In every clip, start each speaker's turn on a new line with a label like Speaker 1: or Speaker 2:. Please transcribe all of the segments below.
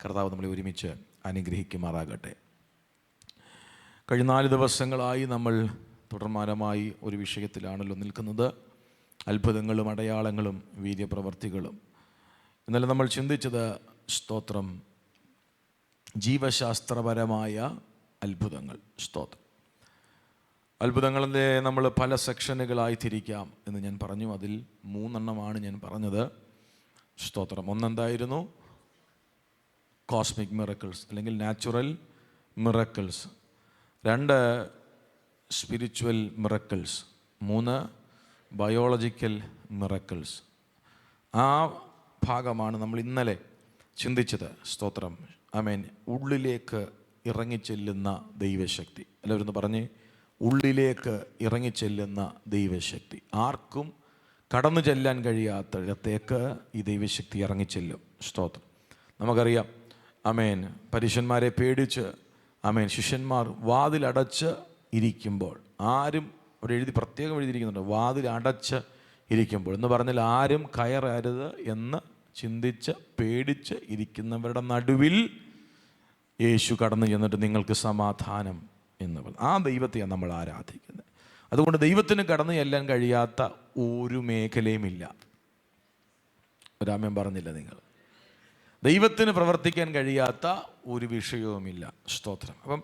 Speaker 1: കർത്താവ് നമ്മളെ ഒരുമിച്ച് അനുഗ്രഹിക്കുമാറാകട്ടെ. കഴിഞ്ഞ 4 ദിവസങ്ങളായി നമ്മൾ തുടർമാനമായി ഒരു വിഷയത്തിലാണല്ലോ നിൽക്കുന്നത്, അത്ഭുതങ്ങളും അടയാളങ്ങളും വീര്യപ്രവർത്തികളും. ഇന്നലെ നമ്മൾ ചിന്തിച്ചത് സ്തോത്രം ജീവശാസ്ത്രപരമായ അത്ഭുതങ്ങൾ. സ്തോത്രം അത്ഭുതങ്ങളിലെ നമ്മൾ പല സെക്ഷനുകളായി തിരിക്കാം എന്ന് ഞാൻ പറഞ്ഞു. അതിൽ 3 എണ്ണമാണ് ഞാൻ പറഞ്ഞത്. സ്തോത്രം. ഒന്നെന്തായിരുന്നു? കോസ്മിക് മിറക്കിൾസ് അല്ലെങ്കിൽ natural miracles. 2 spiritual miracles. 3 biological miracles. ആ ഭാഗമാണ് നമ്മൾ ഇന്നലെ ചിന്തിച്ചത്. സ്തോത്രം. ആമേൻ. ഉള്ളിലേക്ക് ഇറങ്ങിച്ചെല്ലുന്ന ദൈവശക്തി. എല്ലാവരും ഒന്ന് പറഞ്ഞ്, ഉള്ളിലേക്ക് ഇറങ്ങിച്ചെല്ലുന്ന ദൈവശക്തി. ആർക്കും കടന്നു ചെല്ലാൻ കഴിയാത്തിടത്തേക്ക് ഈ ദൈവശക്തി ഇറങ്ങിച്ചെല്ലും. സ്തോത്രം. നമുക്കറിയാം, ആമേൻ, പരീശന്മാരെ പേടിച്ച് ശിഷ്യന്മാർ വാതിലടച്ച് ഇരിക്കുമ്പോൾ, ആരും അവിടെ പ്രത്യേകം എഴുതിയിരിക്കുന്നുണ്ട്, വാതിലടച്ച് ഇരിക്കുമ്പോൾ എന്ന് പറഞ്ഞാൽ ആരും കയറരുത് എന്ന് ചിന്തിച്ച് പേടിച്ച് ഇരിക്കുന്നവരുടെ നടുവിൽ യേശു കടന്നു ചെന്നിട്ട് നിങ്ങൾക്ക് സമാധാനം എന്ന് പറഞ്ഞു. ആ ദൈവത്തെയാണ് നമ്മൾ ആരാധിക്കുന്നത്. അതുകൊണ്ട് ദൈവത്തിന് കടന്നു ചെല്ലാൻ കഴിയാത്ത ഒരു മേഖലയുമില്ല. ഒരാമൻ പറഞ്ഞില്ല നിങ്ങൾ? ദൈവത്തിന് പ്രവർത്തിക്കാൻ കഴിയാത്ത ഒരു വിഷയവുമില്ല. സ്തോത്രം. അപ്പം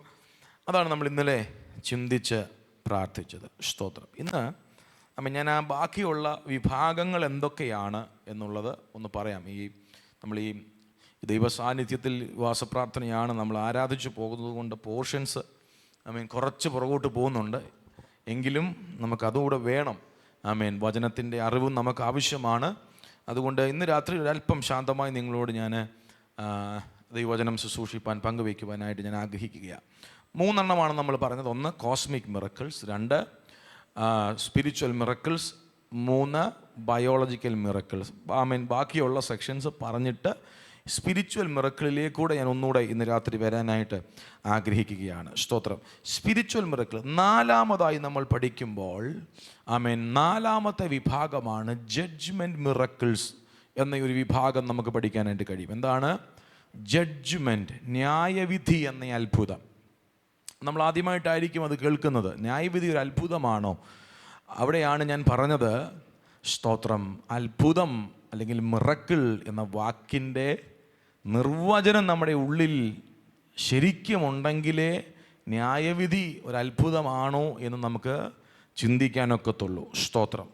Speaker 1: അതാണ് നമ്മൾ ഇന്നലെ ചിന്തിച്ച് പ്രാർത്ഥിച്ചത്. സ്തോത്രം. ഇന്ന് ഞാൻ ആ ബാക്കിയുള്ള വിഭാഗങ്ങൾ എന്തൊക്കെയാണ് എന്നുള്ളത് ഒന്ന് പറയാം. നമ്മൾ ഈ ദൈവസാന്നിധ്യത്തിൽ വാസപ്രാർത്ഥനയാണ് നമ്മൾ ആരാധിച്ചു പോകുന്നത് കൊണ്ട് പോർഷൻസ് കുറച്ച് പുറകോട്ട് പോകുന്നുണ്ട്. എങ്കിലും നമുക്കതുകൂടെ വേണം. വചനത്തിൻ്റെ അറിവും നമുക്ക് ആവശ്യമാണ്. അതുകൊണ്ട് ഇന്ന് രാത്രി ഒരല്പം ശാന്തമായി നിങ്ങളോട് ഞാൻ ദൈവവചനം ശുശ്രൂഷിപ്പാൻ പങ്കുവയ്ക്കുവാനായിട്ട് ഞാൻ ആഗ്രഹിക്കുകയാണ്. 3 എണ്ണമാണ് നമ്മൾ പറഞ്ഞത്. 1 cosmic miracles, 2 spiritual miracles, 3 biological miracles. ബാക്കിയുള്ള സെക്ഷൻസ് പറഞ്ഞിട്ട് സ്പിരിച്വൽ മിറക്കിളിലേക്കൂടെ ഞാൻ ഒന്നുകൂടെ ഇന്ന് രാത്രി വരാനായിട്ട് ആഗ്രഹിക്കുകയാണ്. സ്തോത്രം. സ്പിരിച്വൽ മിറക്കിൾ 4ാമതായി നമ്മൾ പഠിക്കുമ്പോൾ 4ാമത്തെ വിഭാഗമാണ് ജഡ്ജ്മെൻറ്റ് മിറക്കിൾസ് എന്ന ഒരു വിഭാഗം നമുക്ക് പഠിക്കാനായിട്ട് കഴിയും. എന്താണ് ജഡ്ജ്മെൻറ്റ്? ന്യായവിധി എന്ന അത്ഭുതം. നമ്മൾ ആദ്യമായിട്ടായിരിക്കും അത് കേൾക്കുന്നത്. ന്യായവിധി ഒരു അത്ഭുതമാണോ? അവിടെയാണ് ഞാൻ പറഞ്ഞത്, സ്തോത്രം, അത്ഭുതം അല്ലെങ്കിൽ മിറക്കിൾ എന്ന വാക്കിൻ്റെ നിർവചനം നമ്മുടെ ഉള്ളിൽ ശരിക്കും ഉണ്ടെങ്കിലേ ന്യായവിധി ഒരത്ഭുതമാണോ എന്ന് നമുക്ക് ചിന്തിക്കാനൊക്കത്തുള്ളൂ. സ്തോത്രം.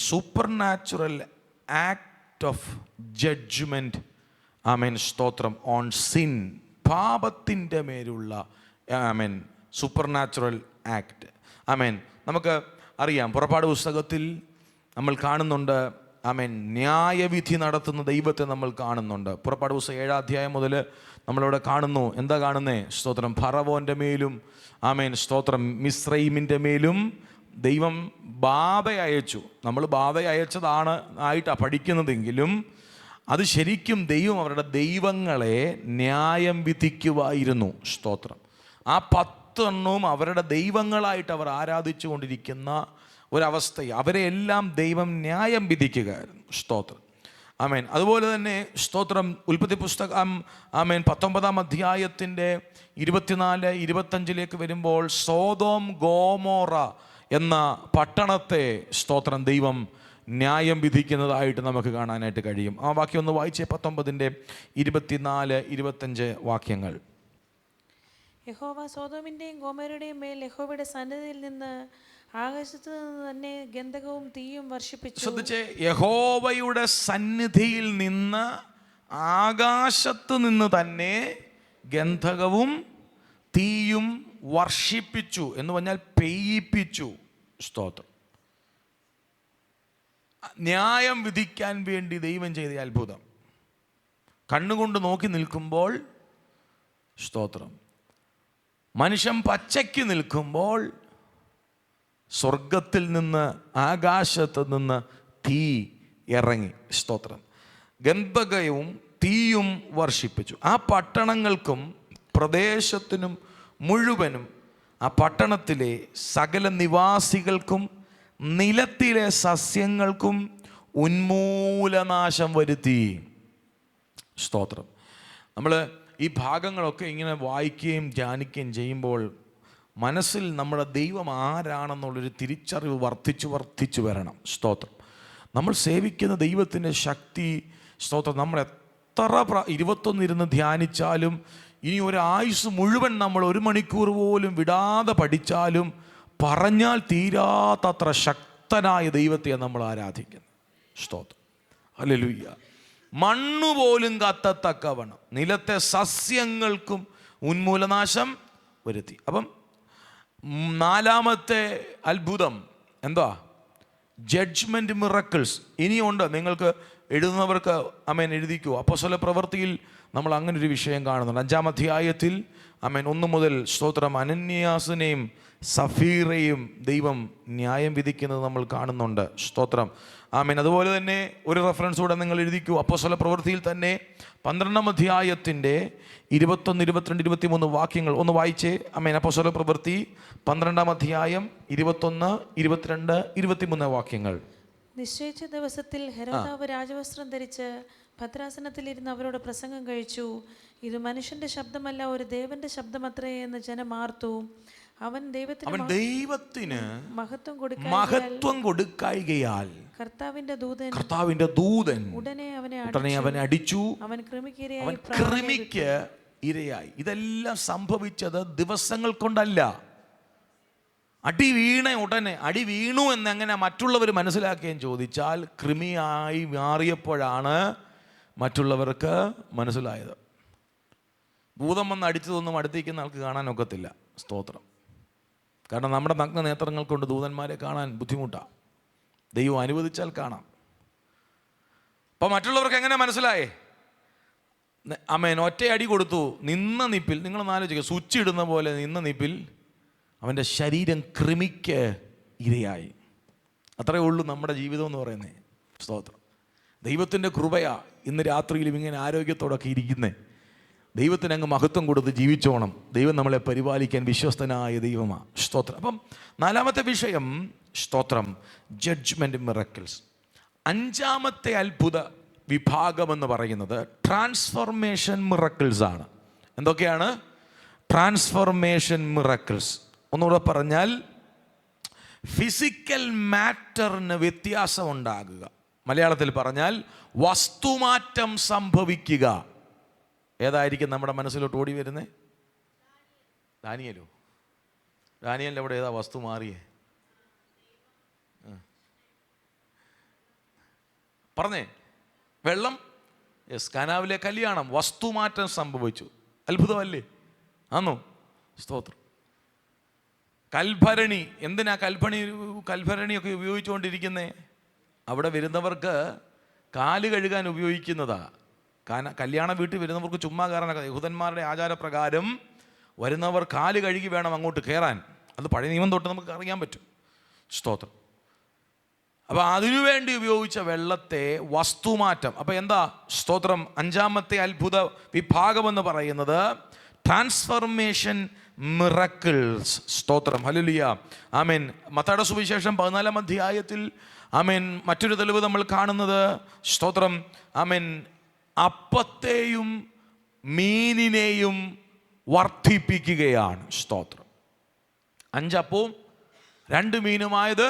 Speaker 1: Supernatural act of judgement. സ്തോത്രം. ഓൺ സിൻ, പാപത്തിൻ്റെ മേലുള്ള സൂപ്പർ നാച്ചുറൽ ആക്ട്. നമുക്ക് അറിയാം, പുറപ്പാട് പുസ്തകത്തിൽ നമ്മൾ കാണുന്നുണ്ട്, ന്യായവിധി നടത്തുന്ന ദൈവത്തെ നമ്മൾ കാണുന്നുണ്ട്. പുറപ്പാട് പുസ്തകം 7ാം അധ്യായം മുതൽ നമ്മളിവിടെ കാണുന്നു. എന്താ കാണുന്നേ? സ്തോത്രം. ഫറവോൻ്റെ മേലും സ്തോത്രം മിസ്രൈമിൻ്റെ മേലും ദൈവം ബാധ അയച്ചു. നമ്മൾ ബാധ ആയിട്ടാണ് പഠിക്കുന്നതെങ്കിലും അത് ശരിക്കും ദൈവം അവരുടെ ദൈവങ്ങളെ ന്യായം വിധിക്കുമായിരുന്നു. സ്തോത്രം. ആ 10 എണ്ണവും അവരുടെ ദൈവങ്ങളായിട്ട് അവർ ആരാധിച്ചു കൊണ്ടിരിക്കുന്ന ഒരവസ്ഥ, അവരെ എല്ലാം ദൈവം ന്യായം വിധിക്കുകയായിരുന്നു. സ്തോത്രം. അതുപോലെ തന്നെ സ്തോത്രം. ഉൽപ്പത്തി പുസ്തകം 19ാം അധ്യായത്തിൻ്റെ 24-25 വരുമ്പോൾ സോദോം ഗോമോറ എന്ന പട്ടണത്തെ സ്തോത്രം ദൈവം ന്യായം വിധിക്കുന്നതായിട്ട് നമുക്ക് കാണാനായിട്ട് കഴിയും. ആ വാക്യം ഒന്ന് വായിച്ചേ. 19ന്റെ 24-25 വാക്യങ്ങൾ.
Speaker 2: യഹോവ സോദോമിന്റെയും ഗോമോരയുടെയും മേൽ യഹോവയുടെ സന്നിധിയിൽ നിന്ന് ആകാശത്ത് നിന്ന് തന്നെ ഗന്ധകവും തീയും വർഷിപ്പിച്ചു.
Speaker 1: ശ്രദ്ധിച്ചേ, യഹോവയുടെ സന്നിധിയിൽ നിന്ന് ആകാശത്ത് നിന്ന് തന്നെ ഗന്ധകവും തീയും വർഷിപ്പിച്ചു എന്ന് പറഞ്ഞാൽ പെയ്യിപ്പിച്ചു. സ്തോത്രം. ന്യായം വിധിക്കാൻ വേണ്ടി ദൈവം ചെയ്ത അത്ഭുതം. കണ്ണുകൊണ്ട് നോക്കി നിൽക്കുമ്പോൾ സ്തോത്രം, മനുഷ്യൻ പച്ചയ്ക്ക് നിൽക്കുമ്പോൾ സ്വർഗത്തിൽ നിന്ന് ആകാശത്ത് നിന്ന് തീ ഇറങ്ങി. സ്തോത്രം. ഗന്ധകവും തീയും വർഷിപ്പിച്ചു. ആ പട്ടണങ്ങൾക്കും പ്രദേശത്തിനും മുഴുവനും ആ പട്ടണത്തിലെ സകല നിവാസികൾക്കും നിലത്തിലെ സസ്യങ്ങൾക്കും ഉന്മൂലനാശം വരുത്തി. സ്തോത്രം. നമ്മൾ ഈ ഭാഗങ്ങളൊക്കെ ഇങ്ങനെ വായിക്കുകയും ധ്യാനിക്കുകയും ചെയ്യുമ്പോൾ മനസ്സിൽ നമ്മുടെ ദൈവം ആരാണെന്നുള്ളൊരു തിരിച്ചറിവ് വർദ്ധിച്ചു വരണം. സ്തോത്രം. നമ്മൾ സേവിക്കുന്ന ദൈവത്തിൻ്റെ ശക്തി, സ്തോത്രം, നമ്മൾ എത്ര 21 ഇരുന്ന് ധ്യാനിച്ചാലും, ഇനി ഒരായുസ് മുഴുവൻ നമ്മൾ 1 മണിക്കൂർ പോലും വിടാതെ പഠിച്ചാലും പറഞ്ഞാൽ തീരാത്തത്ര ശക്തനായ ദൈവത്തെ നമ്മൾ ആരാധിക്കുന്നത്. സ്തോത്രം. ഹല്ലേലൂയ. മണ്ണുപോലും കത്തത്തക്കവണ്ണം നിലത്തെ സസ്യങ്ങൾക്കും ഉന്മൂലനാശം വരുത്തി. അപ്പം 4-ാമത്തെ അത്ഭുതം എന്താ? Judgement miracles. ഇനിയുണ്ട്. നിങ്ങൾക്ക് എഴുതുന്നവർക്ക് എഴുതിക്കൂ. അപ്പോസ്തല പ്രവൃത്തിയിൽ നമ്മൾ അങ്ങനെ ഒരു വിഷയം കാണുന്നുണ്ട്. 5-ാം അധ്യായത്തിൽ 1 മുതൽ സ്തോത്രം അനന്യാസിനെയും സഫീറയും ദൈവം ന്യായം വിധിക്കുന്നത് നമ്മൾ കാണുന്നുണ്ട്. സ്തോത്രം. അതുപോലെ തന്നെ ഒരു റെഫറൻസ് കൂടെ നിങ്ങൾ എഴുതിക്കൂ. അപ്പോസ്തല പ്രവൃത്തിയിൽ തന്നെ 12-ാം അധ്യായത്തിൻ്റെ 21, 22, 23 വാക്യങ്ങൾ ഒന്ന് വായിച്ചേ. അപ്പോസ്തല പ്രവൃത്തി 12-ാം അധ്യായം 21, 22, 23 വാക്യങ്ങൾ.
Speaker 2: നിശ്ചയിച്ച ദിവസത്തിൽ ഹെരോദാവ് രാജവസ്ത്രം ധരിച്ച് ഭദ്രാസനത്തിലിരുന്ന് അവരോട് പ്രസംഗം കഴിച്ചു. ഇത് മനുഷ്യന്റെ ശബ്ദമല്ല, ഒരു ദേവന്റെ ശബ്ദമത്രേ എന്ന് ജനം ആർത്തു. അവൻ ദൈവത്തിന് മഹത്വം കൊടുക്കായികയാൽ കർത്താവിന്റെ ദൂതൻ ഉടനെ അവനെ അടിച്ചു. അവൻ കൃമിക്ക് ഇരയായി. ഇതെല്ലാം സംഭവിച്ചത് ദിവസങ്ങൾ കൊണ്ടല്ല. അടി വീണു എന്നെങ്ങനെ മറ്റുള്ളവർ മനസ്സിലാക്കുകയും ചോദിച്ചാൽ, കൃമിയായി മാറിയപ്പോഴാണ് മറ്റുള്ളവർക്ക് മനസ്സിലായത്. ഭൂതം വന്ന് അടിച്ചതൊന്നും അടുത്തേക്കുന്ന ആൾക്ക് കാണാൻ ഒക്കത്തില്ല. സ്തോത്രം. കാരണം നമ്മുടെ നഗ്ന നേത്രങ്ങൾ കൊണ്ട് ദൂതന്മാരെ കാണാൻ ബുദ്ധിമുട്ടാണ്. ദൈവം അനുവദിച്ചാൽ കാണാം. അപ്പം മറ്റുള്ളവർക്ക് എങ്ങനെ മനസ്സിലായേ? ഒറ്റയടി കൊടുത്തു. നിന്ന നിപ്പിൽ, നിങ്ങളൊന്ന് ആലോചിക്കുക, സ്വിച്ച് ഇടുന്ന പോലെ നിന്ന നിപ്പിൽ അവൻ്റെ ശരീരം കൃമിക്ക് ഇരയായി. അത്രയേ ഉള്ളൂ നമ്മുടെ ജീവിതം എന്ന് പറയുന്നത്. സ്തോത്രം. ദൈവത്തിൻ്റെ കൃപയാ ഇന്ന് രാത്രിയിലും ഇങ്ങനെ ആരോഗ്യത്തോടൊക്കെ ഇരിക്കുന്നേ. ദൈവത്തിന് അങ്ങ് മഹത്വം കൊടുത്ത് ജീവിച്ചോണം. ദൈവം നമ്മളെ പരിപാലിക്കാൻ വിശ്വസ്തനായ ദൈവമാണ്. സ്തോത്രം. അപ്പം 4-ാമത്തെ വിഷയം, സ്തോത്രം, ജഡ്ജ്മെൻറ്റ് മിറക്കിൾസ്. 5-ാമത്തെ അത്ഭുത വിഭാഗമെന്ന് പറയുന്നത് ട്രാൻസ്ഫോർമേഷൻ മിറക്കിൾസ് ആണ്. എന്തൊക്കെയാണ് ട്രാൻസ്ഫോർമേഷൻ മിറക്കിൾസ്? ഒന്നുകൂടെ പറഞ്ഞാൽ, ഫിസിക്കൽ മാറ്ററിന് വ്യത്യാസം ഉണ്ടാകുക. മലയാളത്തിൽ പറഞ്ഞാൽ വസ്തുമാറ്റം സംഭവിക്കുക. ഏതായിരിക്കും നമ്മുടെ മനസ്സിലോട്ട് ഓടി വരുന്നത്? ദാനിയേലിൻ്റെ അവിടെ ഏതാ വസ്തു മാറിയേ? പറഞ്ഞേ. വെള്ളം. യെസ്. കാനാവിലെ കല്യാണം. വസ്തുമാറ്റം സംഭവിച്ചു. അത്ഭുതമല്ലേ? ആന്നോ? സ്തോത്രം. കൽഭരണി. എന്തിനാ കൽഭരണിയൊക്കെ ഉപയോഗിച്ചുകൊണ്ടിരിക്കുന്നേ? അവിടെ വരുന്നവർക്ക് കാല് കഴുകാൻ ഉപയോഗിക്കുന്നതാ. കല്യാണ വീട്ടിൽ വരുന്നവർക്ക് ചുമ്മാ കയറാനൊക്കെ. യഹൂദന്മാരുടെ ആചാരപ്രകാരം വരുന്നവർ കാല് കഴുകി വേണം അങ്ങോട്ട് കയറാൻ. അത് പഴയ നിയമം തൊട്ട് നമുക്ക് അറിയാൻ പറ്റും. സ്തോത്രം. അപ്പോൾ അതിനുവേണ്ടി ഉപയോഗിച്ച വെള്ളത്തെ വസ്തുമാറ്റം. അപ്പോൾ എന്താ? സ്തോത്രം. 5-ാമത്തെ അത്ഭുത വിഭാഗമെന്ന് പറയുന്നത് ട്രാൻസ്ഫോർമേഷൻ മിറക്കിൾസ്. സ്തോത്രം. ഹല്ലേലൂയ. ആമേൻ. മത്തായിയുടെ സുവിശേഷം 14-ാം അധ്യായത്തിൽ മറ്റൊരു തെളിവ് നമ്മൾ കാണുന്നത്, സ്തോത്രം, അപ്പത്തെയും മീനിനെയും വർദ്ധിപ്പിക്കുകയാണ്. സ്തോത്രം. 5 അപ്പവും 2 മീനുമായത്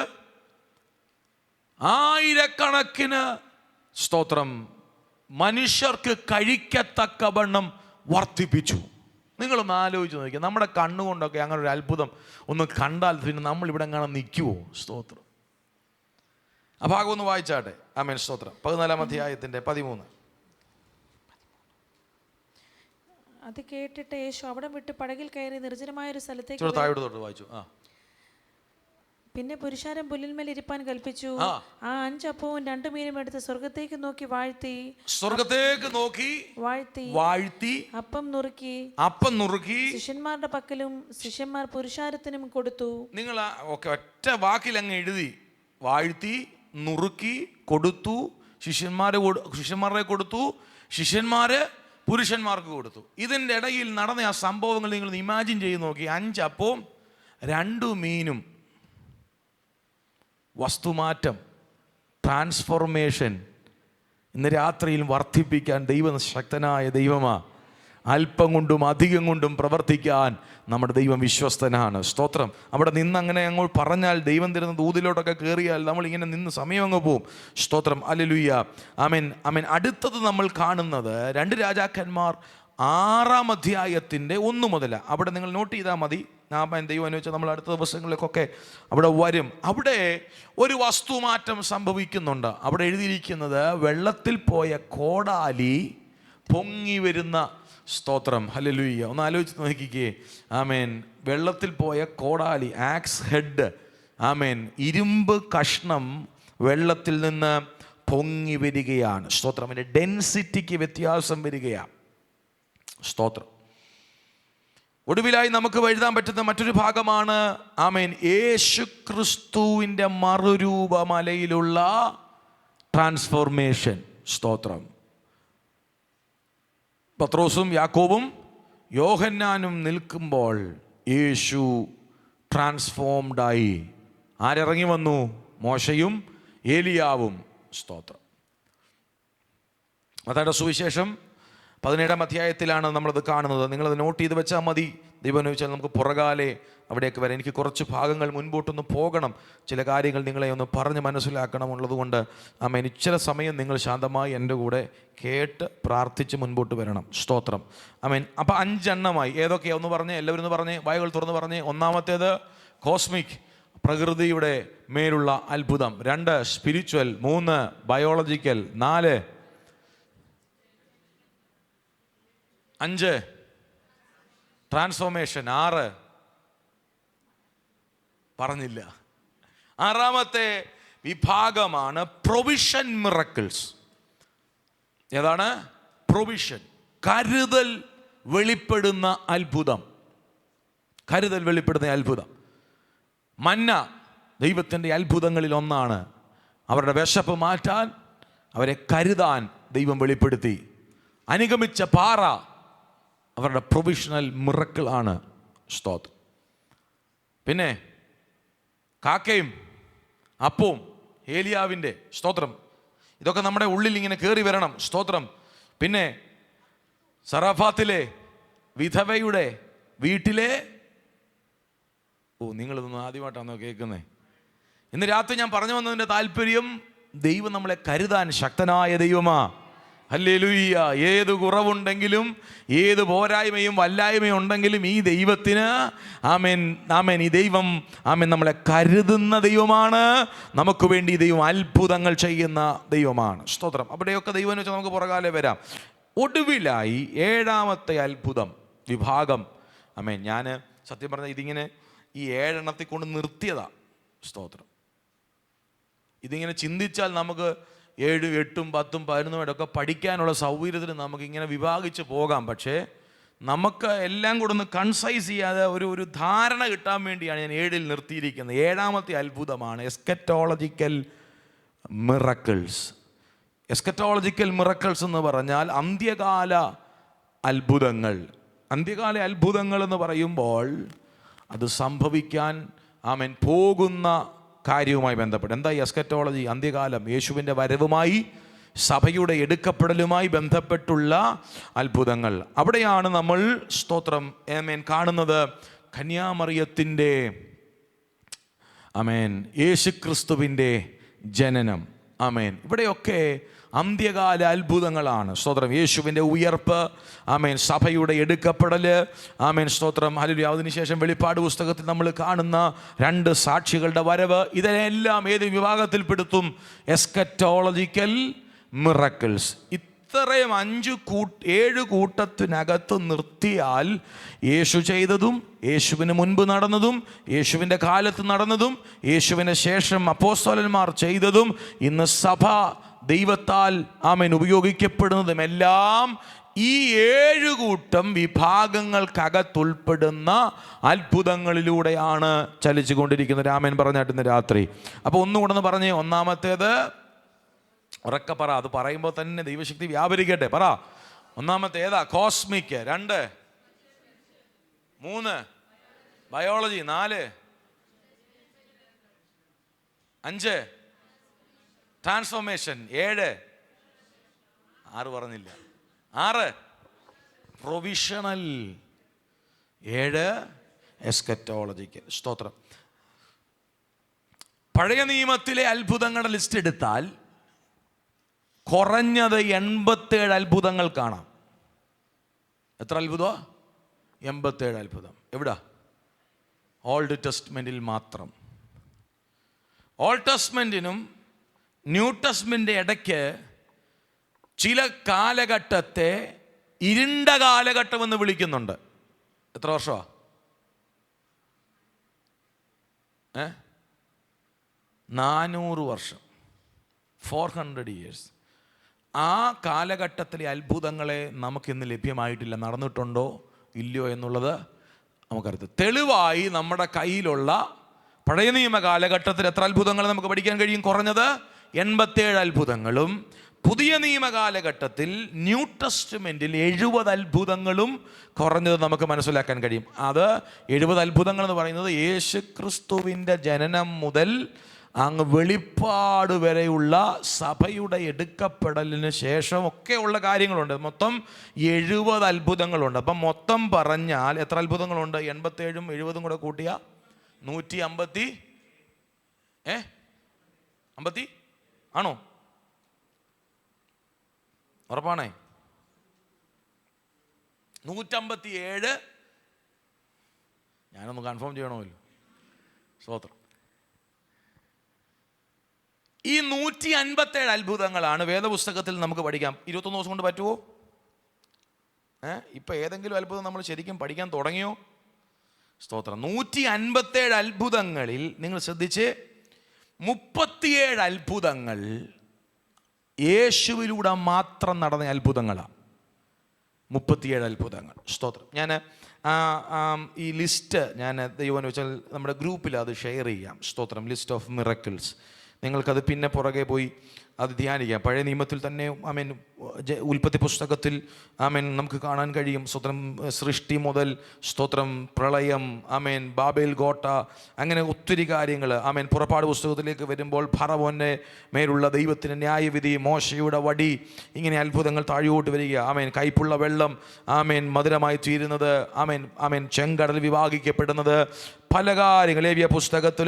Speaker 2: ആയിരക്കണക്കിന്, സ്തോത്രം, മനുഷ്യർക്ക് കഴിക്കത്തക്കവണ്ണം വർദ്ധിപ്പിച്ചു. നിങ്ങളൊന്ന് ആലോചിച്ച് നോക്കിയാൽ, നമ്മുടെ കണ്ണുകൊണ്ടൊക്കെ അങ്ങനെ ഒരു അത്ഭുതം ഒന്ന് കണ്ടാൽ പിന്നെ നമ്മളിവിടെ കാണാൻ നിൽക്കുമോ? സ്തോത്രം. ആ ഭാഗം ഒന്ന് വായിച്ചാട്ടെ. സ്തോത്രം. 14-ാം അധ്യായത്തിൻ്റെ 13. അത് കേട്ടിട്ട് യേശു അവിടം വിട്ട് പടകിൽ കയറി നിർജ്ജനമായ ഒരു സ്ഥലത്തേക്ക്
Speaker 1: വായിച്ചു.
Speaker 2: പിന്നെ പുരുഷാരം പുല്ലിന്മേൽ ഇരിപ്പാൻ കൽപ്പിച്ചു. ആ 5 അപ്പവും 2 മീനും എടുത്ത് സ്വർഗത്തേക്ക് നോക്കി വാഴ്ത്തി അപ്പം നുറുക്കി ശിഷ്യന്മാരുടെ പക്കലും ശിഷ്യന്മാർ പുരുഷാരത്തിനും കൊടുത്തു.
Speaker 1: നിങ്ങൾ ഒറ്റ വാക്കിൽ അങ്ങ് എഴുതി. വാഴ്ത്തി, നുറുക്കി, കൊടുത്തു, ശിഷ്യന്മാരെ കൊടുത്തു, ശിഷ്യന്മാര് പുരുഷന്മാർക്ക് കൊടുത്തു. ഇതിൻ്റെ ഇടയിൽ നടന്ന ആ സംഭവങ്ങൾ നിങ്ങൾ ഇമാജിൻ ചെയ്ത് നോക്കി. 5 അപ്പവും 2 മീനും. വസ്തുമാറ്റം, ട്രാൻസ്ഫോർമേഷൻ ഇന്ന് രാത്രിയിൽ വർദ്ധിപ്പിക്കാൻ ദൈവം ശക്തനായ ദൈവമാണ്. അല്പം കൊണ്ടും അധികം കൊണ്ടും പ്രവർത്തിക്കാൻ നമ്മുടെ ദൈവം വിശ്വസ്തനാണ്. സ്തോത്രം. അവിടെ നിന്ന് അങ്ങനെ അങ്ങോട്ട് പറഞ്ഞാൽ ദൈവം തരുന്ന ദൂതിലോട്ടൊക്കെ കയറിയാൽ നമ്മളിങ്ങനെ നിന്ന് സമയം അങ്ങ് പോവും. സ്തോത്രം. ഹല്ലേലൂയ. ആമേൻ, ആമേൻ. അടുത്തത് നമ്മൾ കാണുന്നത് 2 രാജാക്കന്മാർ 6-ാം അധ്യായത്തിൻ്റെ 1 മുതൽ. അവിടെ നിങ്ങൾ നോട്ട് ചെയ്താൽ മതി. ദൈവം അനുവദിച്ചാൽ നമ്മൾ അടുത്ത ദിവസങ്ങളിലേക്കൊക്കെ അവിടെ വരും. അവിടെ ഒരു വസ്തുമാറ്റം സംഭവിക്കുന്നുണ്ട്. അവിടെ എഴുതിയിരിക്കുന്നത് വെള്ളത്തിൽ പോയ കോടാലി പൊങ്ങി വരുന്ന. സ്തോത്രം. ഹല്ലേലൂയ. ഒന്ന് ആലോചിച്ച് നോക്കിക്കേ. ആമേൻ. വെള്ളത്തിൽ പോയ കോടാലി, ആക്സ് ഹെഡ്. ആമേൻ. ഇരുമ്പ് കഷ്ണം വെള്ളത്തിൽ നിന്ന് പൊങ്ങി വരികയാണ്. സ്തോത്രം. അതിൻ്റെ ഡെൻസിറ്റിക്ക് വ്യത്യാസം വരികയാണ്. സ്തോത്രം. ഒടുവിലായി നമുക്ക് എഴുതാൻ പറ്റുന്ന മറ്റൊരു ഭാഗമാണ് ആമേൻ, യേശു ക്രിസ്തുവിൻ്റെ മറുരൂപമലയിലുള്ള ട്രാൻസ്ഫോർമേഷൻ. സ്തോത്രം. പത്രോസും യാക്കോബും യോഹന്നാനും നിൽക്കുമ്പോൾ യേശു ട്രാൻസ്ഫോംഡായി. ആരിറങ്ങി വന്നു? മോശയും ഏലിയാവും. സ്തോത്രം. മത്തായിയുടെ സുവിശേഷം 17-ാം അധ്യായത്തിലാണ് നമ്മളത് കാണുന്നത്. നിങ്ങളത് നോട്ട് ചെയ്ത് വെച്ചാൽ മതി. ദൈവം ചോദിച്ചാൽ നമുക്ക് പുറകാലെ അവിടേക്ക് വരാം. എനിക്ക് കുറച്ച് ഭാഗങ്ങൾ മുൻപോട്ടൊന്ന് പോകണം. ചില കാര്യങ്ങൾ നിങ്ങളെ ഒന്ന് പറഞ്ഞ് മനസ്സിലാക്കണമുള്ളതുകൊണ്ട് ആമേൻ, ഇച്ചിരി സമയം നിങ്ങൾ ശാന്തമായി എൻ്റെ കൂടെ കേട്ട് പ്രാർത്ഥിച്ച് മുൻപോട്ട് വരണം. സ്തോത്രം. ആമേൻ. അപ്പോൾ 5 എണ്ണമായി. ഏതൊക്കെയാണ് ഒന്ന് പറഞ്ഞേ, എല്ലാവരും ഒന്ന് പറഞ്ഞേ, വായുകൾ തുറന്ന് പറഞ്ഞേ. ഒന്നാമത്തേത് കോസ്മിക്, പ്രകൃതിയുടെ മേലുള്ള അത്ഭുതം. 2 സ്പിരിച്വൽ. 3 ബയോളജിക്കൽ. 4 5 ട്രാൻസ്ഫോർമേഷൻ. 6 പറഞ്ഞില്ല. 6-ാമത്തെ വിഭാഗമാണ് പ്രൊവിഷൻ മിറക്കിൾസ്. ഏതാണ്? പ്രൊവിഷൻ. കരുതൽ വെളിപ്പെടുന്ന അത്ഭുതം. കരുതൽ വെളിപ്പെടുന്ന അത്ഭുതം. മന്ന ദൈവത്തിൻ്റെ അത്ഭുതങ്ങളിൽ ഒന്നാണ്. അവരുടെ വിശപ്പ് മാറ്റാൻ, അവരെ കരുതാൻ ദൈവം വെളിപ്പെടുത്തി. അനുഗമിച്ച പാറ അവരുടെ പ്രൊവിഷണൽ മിറക്കിളാണ്. സ്തോത്രം. പിന്നെ കാക്കയും അപ്പവും ഏലിയാവിൻ്റെ. സ്തോത്രം. ഇതൊക്കെ നമ്മുടെ ഉള്ളിൽ ഇങ്ങനെ കയറി വരണം. സ്തോത്രം. പിന്നെ സറാഫാത്തിലെ വിധവയുടെ വീട്ടിലെ, നിങ്ങളിതൊന്നും ആദ്യമായിട്ടാണോ കേൾക്കുന്നത്? ഇന്ന് രാത്രി ഞാൻ പറഞ്ഞു വന്നതിൻ്റെ താല്പര്യം, ദൈവം നമ്മളെ കരുതാൻ ശക്തനായ ദൈവമാ. ഹല്ലേലൂയ. ഏത് കുറവുണ്ടെങ്കിലും, ഏത് പോരായ്മയും വല്ലായ്മയും ഉണ്ടെങ്കിലും ഈ ദൈവത്തിന് ആമേൻ, ആമേൻ, ഈ ദൈവം ആമേൻ നമ്മളെ കരുതുന്ന ദൈവമാണ്. നമുക്ക് വേണ്ടി ദൈവം അത്ഭുതങ്ങൾ ചെയ്യുന്ന ദൈവമാണ്. സ്തോത്രം. അവിടെയൊക്കെ ദൈവം വെച്ചാൽ നമുക്ക് പുറകാലെ വരാം. ഒടുവിലായി 7-ാമത്തെ അത്ഭുതം വിഭാഗം. ആമേൻ. ഞാൻ സത്യം പറഞ്ഞാൽ ഇതിങ്ങനെ ഈ 7 എണ്ണത്തിൽ കൊണ്ട് നിർത്തിയതാ. സ്തോത്രം. ഇതിങ്ങനെ ചിന്തിച്ചാൽ നമുക്ക് 7, 8, 10, 11 ഒക്കെ പഠിക്കാനുള്ള സൗകര്യത്തിന് നമുക്കിങ്ങനെ വിഭാഗിച്ച് പോകാം. പക്ഷേ നമുക്ക് എല്ലാം കൂടെ ഒന്ന് കൺസൈസ് ചെയ്യാതെ ഒരു ധാരണ കിട്ടാൻ വേണ്ടിയാണ് ഞാൻ 7-ൽ നിർത്തിയിരിക്കുന്നത്. 7-ാമത്തെ അത്ഭുതമാണ് എസ്കറ്റോളജിക്കൽ മിറക്കിൾസ്. എസ്കറ്റോളജിക്കൽ മിറക്കിൾസ് എന്ന് പറഞ്ഞാൽ അന്ത്യകാല അത്ഭുതങ്ങൾ. അന്ത്യകാല അത്ഭുതങ്ങൾ എന്ന് പറയുമ്പോൾ അത് സംഭവിക്കാൻ ആമേൻ പോകുന്ന കാര്യവുമായി ബന്ധപ്പെട്ട്. എന്താ ഈ എസ്കറ്റോളജി? അന്ത്യകാലം, യേശുവിൻ്റെ വരവുമായി സഭയുടെ എടുക്കപ്പെടലുമായി ബന്ധപ്പെട്ടുള്ള അത്ഭുതങ്ങൾ. അവിടെയാണ് നമ്മൾ സ്തോത്രം ആമേൻ കാണുന്നത് കന്യാമറിയത്തിൻ്റെ ആമേൻ യേശുക്രിസ്തുവിൻ്റെ ജനനം. ആമേൻ. ഇവിടെയൊക്കെ അന്ത്യകാല അത്ഭുതങ്ങളാണ്. സ്തോത്രം. യേശുവിൻ്റെ ഉയർപ്പ്, ആമേൻ, സഭയുടെ എടുക്കപ്പെടൽ, ആമേൻ, സ്തോത്രം. ഹല്ലേലൂയ. അതിനുശേഷം വെളിപ്പാട് പുസ്തകത്തിൽ നമ്മൾ കാണുന്ന 2 സാക്ഷികളുടെ വരവ്. ഇതിനെല്ലാം ഏത് വിഭാഗത്തിൽപ്പെടുത്തും? Eschatological miracles. ഇത്രയും 7 കൂട്ടത്തിനകത്ത് നിർത്തിയാൽ യേശു ചെയ്തതും, യേശുവിന് മുൻപ് നടന്നതും, യേശുവിൻ്റെ കാലത്ത് നടന്നതും, യേശുവിന് ശേഷം അപ്പോസ്തലന്മാർ ചെയ്തതും, ഇന്ന് സഭ ദൈവത്താൽ ആമേൻ ഉപയോഗിക്കപ്പെടുന്നതും എല്ലാം ഈ 7 കൂട്ടം വിഭാഗങ്ങൾക്കകത്തുൾപ്പെടുന്ന അത്ഭുതങ്ങളിലൂടെയാണ് ചലിച്ചു കൊണ്ടിരിക്കുന്നത്. ആമേൻ പറഞ്ഞാട്ട് ഇന്ന് രാത്രി. അപ്പോൾ ഒന്നുകൂടെ ഒന്ന് പറഞ്ഞേ. ഒന്നാമത്തേത് ഉറക്കെ പറ. അത് പറയുമ്പോൾ തന്നെ ദൈവശക്തി വ്യാപരിക്കട്ടെ. പറ. ഒന്നാമത്തെ ഏതാ? കോസ്മിക്. 2 3 ബയോളജി. 4 5 ട്രാൻസ്ഫോർമേഷൻ. 7 6 പറഞ്ഞില്ല. 6
Speaker 2: പ്രൊവിഷണൽ. 7 എസ്കറ്റോളജിക്കൽ. സ്തോത്രം. പഴയ നിയമത്തിലെ അത്ഭുതങ്ങളുടെ ലിസ്റ്റ് എടുത്താൽ കുറഞ്ഞത് 87 അത്ഭുതങ്ങൾ കാണാം. എത്ര അത്ഭുതം? 87 അത്ഭുതം. എവിടാ? ഓൾഡ് ടെസ്റ്റ്മെന്റിൽ മാത്രം. ഓൾഡ് ടെസ്റ്റ്മെന്റിനും ന്യൂ ടെസ്റ്റ്മെന്റിന്റെ ഇടയ്ക്ക് ചില കാലഘട്ടത്തെ ഇരുണ്ട കാലഘട്ടം എന്ന് വിളിക്കുന്നുണ്ട്. എത്ര വർഷമാ? 400 വർഷം, 400 years. ആ കാലഘട്ടത്തിലെ അത്ഭുതങ്ങളെ നമുക്കിന്ന് ലഭ്യമായിട്ടില്ല. നടന്നിട്ടുണ്ടോ ഇല്ലയോ എന്നുള്ളത് നമുക്കറിയാം. തെളിവായി നമ്മുടെ കയ്യിലുള്ള പഴയ നിയമ കാലഘട്ടത്തിൽ എത്ര അത്ഭുതങ്ങൾ നമുക്ക് പഠിക്കാൻ കഴിയും? കുറഞ്ഞത് 87 അത്ഭുതങ്ങളും പുതിയ നിയമ കാലഘട്ടത്തിൽ ന്യൂ ടെസ്റ്റ്മെന്റിൽ 70 അത്ഭുതങ്ങളും കുറഞ്ഞത് നമുക്ക് മനസ്സിലാക്കാൻ കഴിയും. അത് 70 അത്ഭുതങ്ങൾ എന്ന് പറയുന്നത് യേശു ക്രിസ്തുവിൻ്റെ ജനനം മുതൽ അങ്ങ് വെളിപ്പാട് വരെയുള്ള സഭയുടെ എടുക്കപ്പെടലിന് ശേഷം ഒക്കെയുള്ള കാര്യങ്ങളുണ്ട്. മൊത്തം 70 അത്ഭുതങ്ങളുണ്ട്. അപ്പം മൊത്തം പറഞ്ഞാൽ എത്ര അത്ഭുതങ്ങളുണ്ട്? 87ഉം 70ഉം കൂടെ കൂട്ടിയ 150. 50 ആണോ? ഉറപ്പാണേ? 157. ഞാനൊന്ന് കൺഫേം ചെയ്യണമല്ലോ. സ്തോത്രം. ഈ 157 അത്ഭുതങ്ങളാണ് വേദപുസ്തകത്തിൽ നമുക്ക് പഠിക്കാം. 21 ദിവസം കൊണ്ട് പറ്റുമോ? ഇപ്പം ഏതെങ്കിലും അത്ഭുതം നമ്മൾ ശരിക്കും പഠിക്കാൻ തുടങ്ങിയോ? സ്തോത്രം. 157 അത്ഭുതങ്ങളിൽ നിങ്ങൾ ശ്രദ്ധിച്ച് 37 അത്ഭുതങ്ങൾ യേശുവിലൂടെ മാത്രം നടന്ന അത്ഭുതങ്ങളാണ്. 37 അത്ഭുതങ്ങൾ. സ്തോത്രം. ഞാൻ ഈ ലിസ്റ്റ് ഞാൻ ദൈവം വെച്ചാൽ നമ്മുടെ ഗ്രൂപ്പിൽ അത് ഷെയർ ചെയ്യാം. സ്തോത്രം. List of miracles. നിങ്ങൾക്കത് പിന്നെ പുറകെ പോയി അത് ധ്യാനിക്കാം. പഴയ നിയമത്തിൽ തന്നെ ഉൽപ്പത്തി പുസ്തകത്തിൽ നമുക്ക് കാണാൻ കഴിയും. സ്തോത്രം. സൃഷ്ടി മുതൽ സ്തോത്രം പ്രളയം, ബാബേൽ കോട്ട, അങ്ങനെ ഒത്തിരി കാര്യങ്ങൾ. പുറപ്പാട് പുസ്തകത്തിലേക്ക് വരുമ്പോൾ ഫറവോന്റെ മേലുള്ള ദൈവത്തിൻ്റെ ന്യായവിധി, മോശയുടെ വടി, ഇങ്ങനെ അത്ഭുതങ്ങൾ താഴോട്ട് വരിക. കൈപ്പുള്ള വെള്ളം മധുരമായി തീരുന്നത്, ചെങ്കടൽ വിഭാഗിക്കപ്പെടുന്നത്, പല കാര്യങ്ങൾ. ലേവ്യ പുസ്തകത്തിൽ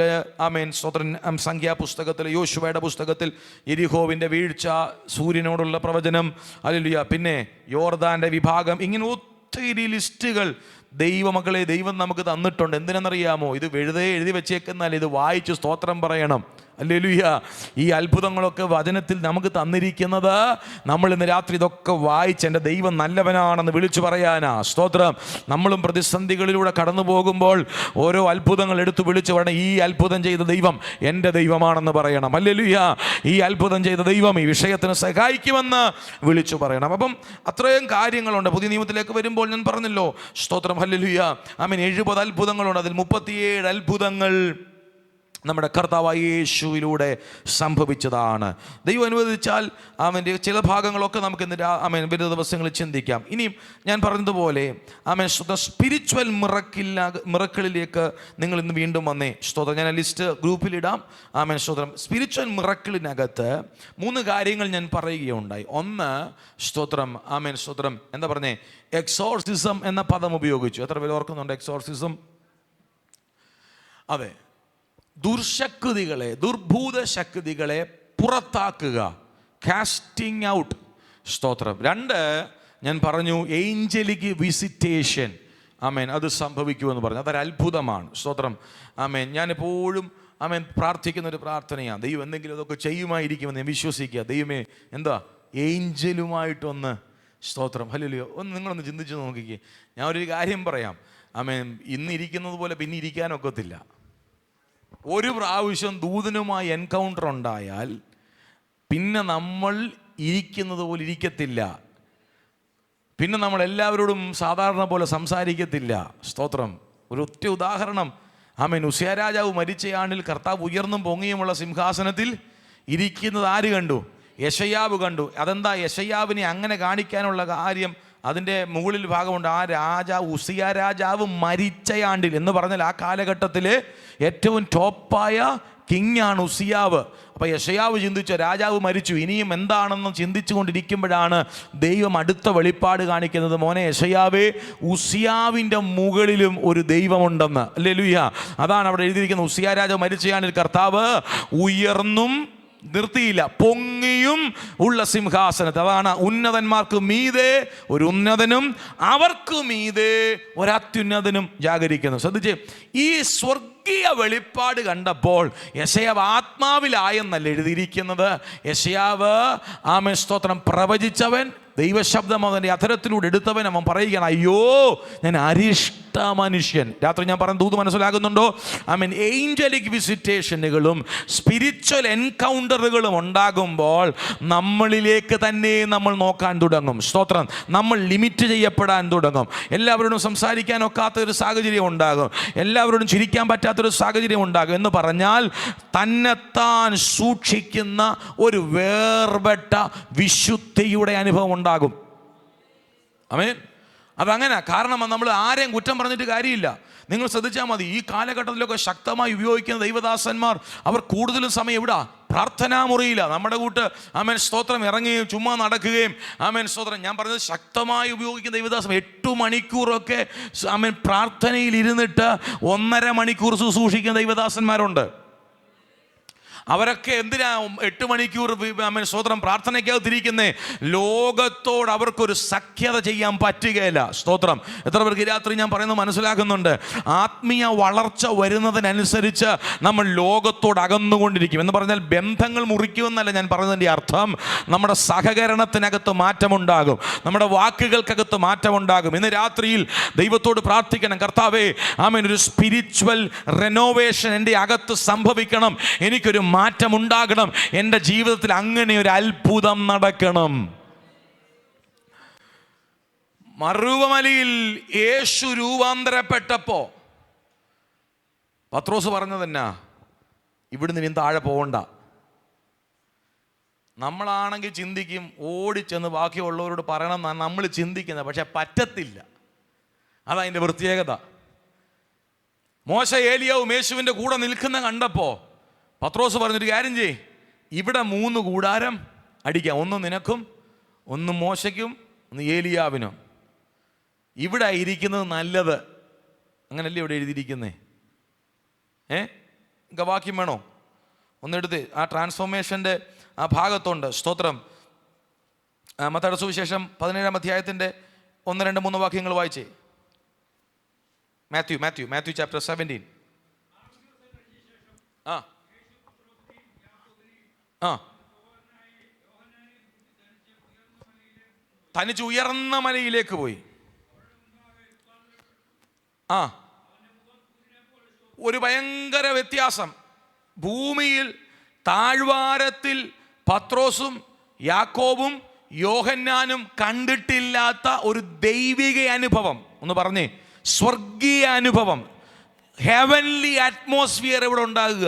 Speaker 2: സ്തോത്രം, സംഖ്യാപുസ്തകത്തിൽ, യോശുവയുടെ പുസ്തകത്തിൽ യെരിഹോവിൻ്റെ വീഴ്ച, സൂര്യനോടുള്ള പ്രവചനം, ഹല്ലേലൂയ, പിന്നെ യോർദാന്റെ വിഭാഗം, ഇങ്ങനെ ഒത്തിരി ലിസ്റ്റുകൾ ദൈവമക്കളെ ദൈവം നമുക്ക് തന്നിട്ടുണ്ട്. എന്തിനെന്നറിയാമോ? ഇത് വെറുതെ എഴുതി വെച്ചേക്കുന്നാൽ ഇത് വായിച്ച് സ്തോത്രം പറയണം. ഹല്ലേലൂയ. ഈ അത്ഭുതങ്ങളൊക്കെ വചനത്തിൽ നമുക്ക് തന്നിരിക്കുന്നത് നമ്മൾ ഇന്ന് രാത്രി ഇതൊക്കെ വായിച്ച് എൻ്റെ ദൈവം നല്ലവനാണെന്ന് വിളിച്ചു പറയാനാ. സ്തോത്രം. നമ്മളും പ്രതിസന്ധികളിലൂടെ കടന്നു പോകുമ്പോൾ ഓരോ അത്ഭുതങ്ങൾ എടുത്തു വിളിച്ചു പറയണം. ഈ അത്ഭുതം ചെയ്ത ദൈവം എൻ്റെ ദൈവമാണെന്ന് പറയണം. ഹല്ലേലൂയ. ഈ അത്ഭുതം ചെയ്ത ദൈവം ഈ വിഷയത്തിന് സഹായിക്കുമെന്ന് വിളിച്ചു പറയണം. അപ്പം അത്രയും കാര്യങ്ങളുണ്ട്. പുതിയ നിയമത്തിലേക്ക് വരുമ്പോൾ ഞാൻ പറഞ്ഞല്ലോ. സ്തോത്രം. ഹല്ലേലൂയ. 70 അത്ഭുതങ്ങളുണ്ട്. അതിൽ 37 അത്ഭുതങ്ങൾ നമ്മുടെ കർത്താവായ യേശുവിലൂടെ സംഭവിച്ചതാണ്. ദൈവം അനുവദിച്ചാൽ അവൻ്റെ ചില ഭാഗങ്ങളൊക്കെ നമുക്ക് ഇന്ന് വരുന്ന ദിവസങ്ങളിൽ ചിന്തിക്കാം. ഇനിയും ഞാൻ പറഞ്ഞതുപോലെ സ്പിരിച്വൽ മിറക്കിളിലേക്ക് നിങ്ങൾ ഇന്ന് വീണ്ടും വന്നേ. സ്തോത്രം. ഞാൻ ലിസ്റ്റ് ഗ്രൂപ്പിലിടാം. സ്തോത്രം. സ്പിരിച്വൽ മിറക്കിളിനകത്ത് 3 കാര്യങ്ങൾ ഞാൻ പറയുകയുണ്ടായി. ഒന്ന്, സ്തോത്രം, സ്തോത്രം, എന്താ പറഞ്ഞേ? എക്സോർസിസം എന്ന പദം ഉപയോഗിച്ചു. എത്ര പേര് ഓർക്കുന്നുണ്ട് എക്സോർസിസം? അതെ, ദുർശക്തികളെ, ദുർഭൂത ശക്തികളെ പുറത്താക്കുക, കാസ്റ്റിംഗ് ഔട്ട്. സ്തോത്രം. 2, ഞാൻ പറഞ്ഞു ഏഞ്ചലിക് വിസിറ്റേഷൻ. അത് സംഭവിക്കുമെന്ന് പറഞ്ഞു. അതൊരു അത്ഭുതമാണ്. സ്തോത്രം. ഞാനെപ്പോഴും പ്രാർത്ഥിക്കുന്ന ഒരു പ്രാർത്ഥനയാണ്. ദൈവം എന്തെങ്കിലും അതൊക്കെ ചെയ്യുമായിരിക്കുമെന്ന് ഞാൻ വിശ്വസിക്കുക. ദൈവമേ, എന്താ ഏഞ്ചലുമായിട്ടൊന്ന്. സ്തോത്രം. ഹല്ലേലൂയ. നിങ്ങളൊന്ന് ചിന്തിച്ച് നോക്കിക്കേ. ഞാൻ ഒരു കാര്യം പറയാം. ഇന്ന് ഇരിക്കുന്നത് പോലെ പിന്നെ ഇരിക്കാനൊക്കത്തില്ല. ഒരു പ്രാവശ്യം ദൂതനുമായി എൻകൗണ്ടർ ഉണ്ടായാൽ പിന്നെ നമ്മൾ ഇരിക്കുന്നത് പോലെ ഇരിക്കത്തില്ല. പിന്നെ നമ്മൾ എല്ലാവരോടും സാധാരണ പോലെ സംസാരിക്കത്തില്ല. സ്തോത്രം. ഒരു ഒറ്റ ഉദാഹരണം. ഉസ്സയ രാജാവ് മരിച്ചയാണ്ടിൽ കർത്താവ് ഉയർന്നും പൊങ്ങിയുമുള്ള സിംഹാസനത്തിൽ ഇരിക്കുന്നത് ആര് കണ്ടു? യെശയ്യാവ് കണ്ടു. അതെന്താ യെശയ്യാവിനെ അങ്ങനെ കാണിക്കാനുള്ള കാര്യം? അതിൻ്റെ മുകളിൽ ഭാഗമുണ്ട്. ആ രാജാവ്, ഉസ്സയ രാജാവ് മരിച്ചയാണ്ടിൽ എന്ന് പറഞ്ഞാൽ ആ കാലഘട്ടത്തിൽ ഏറ്റവും ടോപ്പായ
Speaker 1: കിങ്ങാണ് ഉസിയാവ്. അപ്പോൾ യെശയ്യാവ് ചിന്തിച്ചു, രാജാവ് മരിച്ചു, ഇനിയും എന്താണെന്ന് ചിന്തിച്ചു കൊണ്ടിരിക്കുമ്പോഴാണ് ദൈവം അടുത്ത വെളിപ്പാട് കാണിക്കുന്നത്. മോനെ യെശയ്യാവേ, ഉസിയാവിൻ്റെ മുകളിലും ഒരു ദൈവമുണ്ടെന്ന്. ഹല്ലേലൂയ. അതാണ് അവിടെ എഴുതിയിരിക്കുന്നത്. ഉസിയാ രാജാവ് മരിച്ചയാണെങ്കിൽ കർത്താവ് ഉയർന്നും നിർത്തിയില്ല, പൊങ്ങിയും ഉള്ള സിംഹാസനത്തിൽ. അതാണ് ഉന്നതന്മാർക്ക് മീതെ ഒരു ഉന്നതനും അവർക്ക് മീതെ ഒരത്യുന്നതനും ജാഗരിക്കുന്നു. ശ്രദ്ധിച്ച്, ഈ സ്വർഗീയ വെളിപ്പാട് കണ്ടപ്പോൾ യെശയ്യാവ് ആത്മാവിലായെന്നല്ല എഴുതിയിരിക്കുന്നത്. യെശയ്യാവ് ആമേൻ സ്തോത്രം പ്രവചിച്ചവൻ, ദൈവശബ്ദം അവൻ്റെ അധരത്തിലൂടെ എടുത്തവൻ, അവൻ പറയുകയാണ്, അയ്യോ ഞാൻ അരിഷ്ട മനുഷ്യൻ. രാത്രി ഞാൻ പറഞ്ഞ ദൂത് മനസ്സിലാകുന്നുണ്ടോ? ആമേൻ. ഏഞ്ചലിക് വിസിറ്റേഷനുകളും സ്പിരിച്വൽ എൻകൗണ്ടറുകളും ഉണ്ടാകുമ്പോൾ നമ്മളിലേക്ക് തന്നെ നമ്മൾ നോക്കാൻ തുടങ്ങും. സ്തോത്രം. നമ്മൾ ലിമിറ്റ് ചെയ്യപ്പെടാൻ തുടങ്ങും. എല്ലാവരോടും സംസാരിക്കാൻ ഒക്കാത്ത ഒരു സാഹചര്യം ഉണ്ടാകും, എല്ലാവരോടും ചിരിക്കാൻ പറ്റാത്തൊരു സാഹചര്യം ഉണ്ടാകും. എന്ന് പറഞ്ഞാൽ തന്നെത്താൻ സൂക്ഷിക്കുന്ന ഒരു വേർപെട്ട വിശുദ്ധിയുടെ അനുഭവം ഉണ്ടാകും. ആമേൻ. അതങ്ങനെ. കാരണം നമ്മൾ ആരെയും കുറ്റം പറഞ്ഞിട്ട് കാര്യമില്ല. നിങ്ങൾ ശ്രദ്ധിച്ചാൽ മതി, ഈ കാലഘട്ടത്തിലൊക്കെ ശക്തമായി ഉപയോഗിക്കുന്ന ദൈവദാസന്മാർ അവർ കൂടുതലും സമയം എവിടാ? പ്രാർത്ഥനാ മുറിയില്ല. നമ്മുടെ കൂട്ട് ആമേൻ സ്തോത്രം ഇറങ്ങുകയും ചുമ്മാ നടക്കുകയും ആമേൻ സ്തോത്രം. ഞാൻ പറഞ്ഞത് ശക്തമായി ഉപയോഗിക്കുന്ന ദൈവദാസം 8 മണിക്കൂറൊക്കെ ആമേൻ പ്രാർത്ഥനയിൽ ഇരുന്നിട്ട് 1.5 മണിക്കൂർ ശുശ്രൂഷിക്കുന്ന ദൈവദാസന്മാരുണ്ട്. അവരൊക്കെ എന്തിനാ 8 മണിക്കൂർ സ്തോത്രം പ്രാർത്ഥനയ്ക്കകത്തിരിക്കുന്നേ? ലോകത്തോട് അവർക്കൊരു സഖ്യത ചെയ്യാൻ പറ്റുകയില്ല. സ്തോത്രം. എത്ര പേർക്ക് രാത്രി ഞാൻ പറയുന്നത് മനസ്സിലാക്കുന്നുണ്ട്? ആത്മീയ വളർച്ച വരുന്നതിനനുസരിച്ച് നമ്മൾ ലോകത്തോട് അകന്നുകൊണ്ടിരിക്കും. എന്ന് പറഞ്ഞാൽ ബന്ധങ്ങൾ മുറിക്കുമെന്നല്ല ഞാൻ പറഞ്ഞതിൻ്റെ അർത്ഥം. നമ്മുടെ സഹകരണത്തിനകത്ത് മാറ്റമുണ്ടാകും, നമ്മുടെ വാക്കുകൾക്കകത്ത് മാറ്റമുണ്ടാകും. ഇന്ന് രാത്രിയിൽ ദൈവത്തോട് പ്രാർത്ഥിക്കണം, കർത്താവേ ആമേൻ ഒരു സ്പിരിച്വൽ റെനോവേഷൻ എൻ്റെ അകത്ത് സംഭവിക്കണം, എനിക്കൊരു മാറ്റമുണ്ടാകണം, എൻ്റെ ജീവിതത്തിൽ അങ്ങനെ ഒരു അത്ഭുതം നടക്കണം. മറുവമലയിൽ യേശു രൂപാന്തരപ്പെട്ടപ്പോ പത്രോസ് പറഞ്ഞതെന്നാ? ഇവിടുന്ന് ഇനി താഴെ പോകണ്ട. നമ്മളാണെങ്കിൽ ചിന്തിക്കും, ഓടിച്ചെന്ന് ബാക്കിയുള്ളവരോട് പറയണം എന്നാണ് നമ്മൾ ചിന്തിക്കുന്നത്, പക്ഷെ പറ്റത്തില്ല. അതതിൻ്റെ പ്രത്യേകത. മോശ ഏലിയാവും യേശുവിൻ്റെ കൂടെ നിൽക്കുന്ന കണ്ടപ്പോ പത്രോസ് പറഞ്ഞൊരു കാര്യം ചെയ്യ്, ഇവിടെ 3 കൂടാരം അടിക്കാം, ഒന്ന് നിനക്കും, ഒന്ന് മോശയ്ക്കും, ഒന്ന് ഏലിയാവിനും. ഇവിടെ ഇരിക്കുന്നത് നല്ലത്. അങ്ങനല്ലേ ഇവിടെ എഴുതിയിരിക്കുന്നേ? വാക്യം വേണോ? ഒന്നെടുത്ത് ആ ട്രാൻസ്ഫോർമേഷൻ്റെ ആ ഭാഗത്തുണ്ട്. സ്തോത്രം. മത്തായിയുടെ സുവിശേഷം 17-ാം അധ്യായത്തിൻ്റെ 1, 2, 3 വാക്യങ്ങൾ വായിച്ചേ. Matthew chapter 17. തനിച്ച് ഉയർന്ന മലയിലേക്ക് പോയി. ഒരു ഭയങ്കര വ്യത്യാസം. ഭൂമിയിൽ താഴ്വാരത്തിൽ പത്രോസും യാക്കോബും യോഹന്നാനും കണ്ടിട്ടില്ലാത്ത ഒരു ദൈവിക അനുഭവം. ഒന്ന് പറഞ്ഞേ, സ്വർഗീയ അനുഭവം, ഹെവൻലി അറ്റ്മോസ്ഫിയർ ഇവിടെ ഉണ്ടാകുക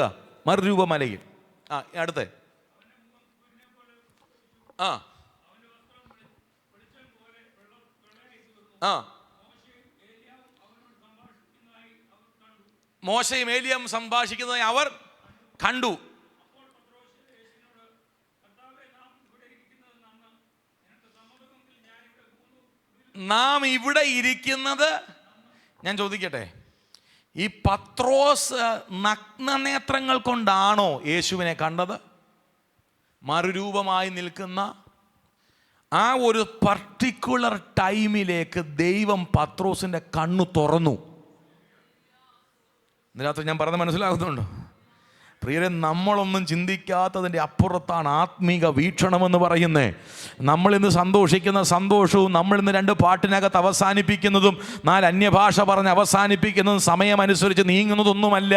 Speaker 1: മറുരൂപമലയിൽ. അടുത്ത മോശയും ഏലിയാവും സംഭാഷിക്കുന്നതായി അവർ കണ്ടു. നാം ഇവിടെ ഇരിക്കുന്നത്, ഞാൻ ചോദിക്കട്ടെ, ഈ പത്രോസ് നഗ്നനേത്രങ്ങൾ കൊണ്ടാണോ യേശുവിനെ കണ്ടത്? മറുരൂപമായി നിൽക്കുന്ന ആ ഒരു പർട്ടിക്കുലർ ടൈമിലേക്ക് ദൈവം പത്രോസിൻ്റെ കണ്ണു തുറന്നു. ഇതിനകത്ത് ഞാൻ പറഞ്ഞത് മനസ്സിലാകുന്നുണ്ടോ? പ്രിയരെ, നമ്മളൊന്നും ചിന്തിക്കാത്തതിൻ്റെ അപ്പുറത്താണ് ആത്മീക വീക്ഷണമെന്ന് പറയുന്നത്. നമ്മളിന്ന് സന്തോഷിക്കുന്ന സന്തോഷവും നമ്മളിന്ന് 2 പാട്ടിനകത്ത് അവസാനിപ്പിക്കുന്നതും 4 അന്യഭാഷ പറഞ്ഞ് അവസാനിപ്പിക്കുന്നതും സമയമനുസരിച്ച് നീങ്ങുന്നതൊന്നുമല്ല.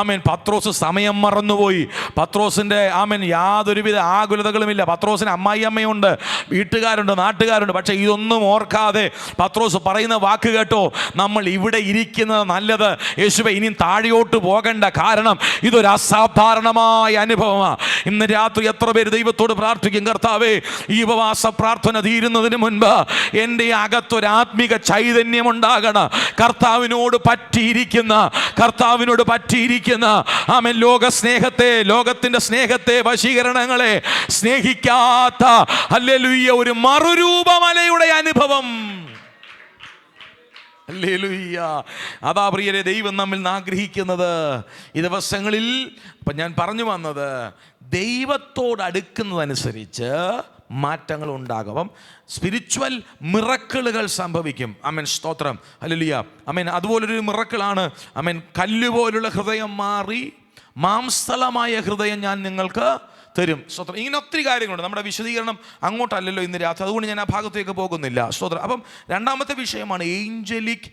Speaker 1: ആമേൻ. പത്രോസ് സമയം മറന്നുപോയി. പത്രോസിൻ്റെ ആമേൻ യാതൊരുവിധ ആകുലതകളുമില്ല. പത്രോസിന് അമ്മായിയമ്മയുണ്ട്, വീട്ടുകാരുണ്ട്, നാട്ടുകാരുണ്ട്. പക്ഷേ ഇതൊന്നും ഓർക്കാതെ പത്രോസ് പറയുന്ന വാക്ക് കേട്ടോ, നമ്മൾ ഇവിടെ ഇരിക്കുന്നത് നല്ലത്. യേശുവേ, ഇനിയും താഴെയോട്ട് പോകണ്ട. കാരണം ഇതൊരു അസാധാരണമായ അനുഭവമാണ്. ഇന്ന് രാത്രി എത്ര പേര് ദൈവത്തോട് പ്രാർത്ഥിക്കും, കർത്താവേ ഈ ഉപവാസ പ്രാർത്ഥന തീരുന്നതിന് മുൻപ് എൻ്റെ അകത്തൊരാത്മിക ചൈതന്യം ഉണ്ടാകണം. കർത്താവിനോട് പറ്റിയിരിക്കുന്ന ആമേൻ ലോകത്തിന്റെ സ്നേഹത്തെ വശീകരണങ്ങളെ സ്നേഹിക്കാത്ത ഹല്ലേലൂയ ഒരു മറുരൂപമലയുടെ അനുഭവം. ഹല്ലേലൂയ. അതാ പ്രിയരെ ദൈവം നമ്മിൽ ആഗ്രഹിക്കുന്നത്. ഈ ദിവസങ്ങളിൽ ഇപ്പം ഞാൻ പറഞ്ഞു വന്നത്, ദൈവത്തോട് അടുക്കുന്നതനുസരിച്ച് മാറ്റങ്ങൾ ഉണ്ടാകും. അപ്പം സ്പിരിച്വൽ മിറക്കിളുകൾ സംഭവിക്കും. അമേൻ, സ്തോത്രം, ഹല്ലേലൂയ, അമേൻ. അതുപോലൊരു മിറക്കിളാണ് അമേൻ, കല്ലുപോലുള്ള ഹൃദയം മാറി മാംസളമായ ഹൃദയം ഞാൻ നിങ്ങൾക്ക് തരും. സ്തോത്രം. ഇങ്ങനെ ഒത്തിരി കാര്യങ്ങളുണ്ട്. നമ്മുടെ വിശദീകരണം അങ്ങോട്ടല്ലല്ലോ ഇന്ന് രാത്രി, അതുകൊണ്ട് ഞാൻ ആ ഭാഗത്തേക്ക് പോകുന്നില്ല. സ്തോത്രം. അപ്പം രണ്ടാമത്തെ വിഷയമാണ് ഏഞ്ചലിക്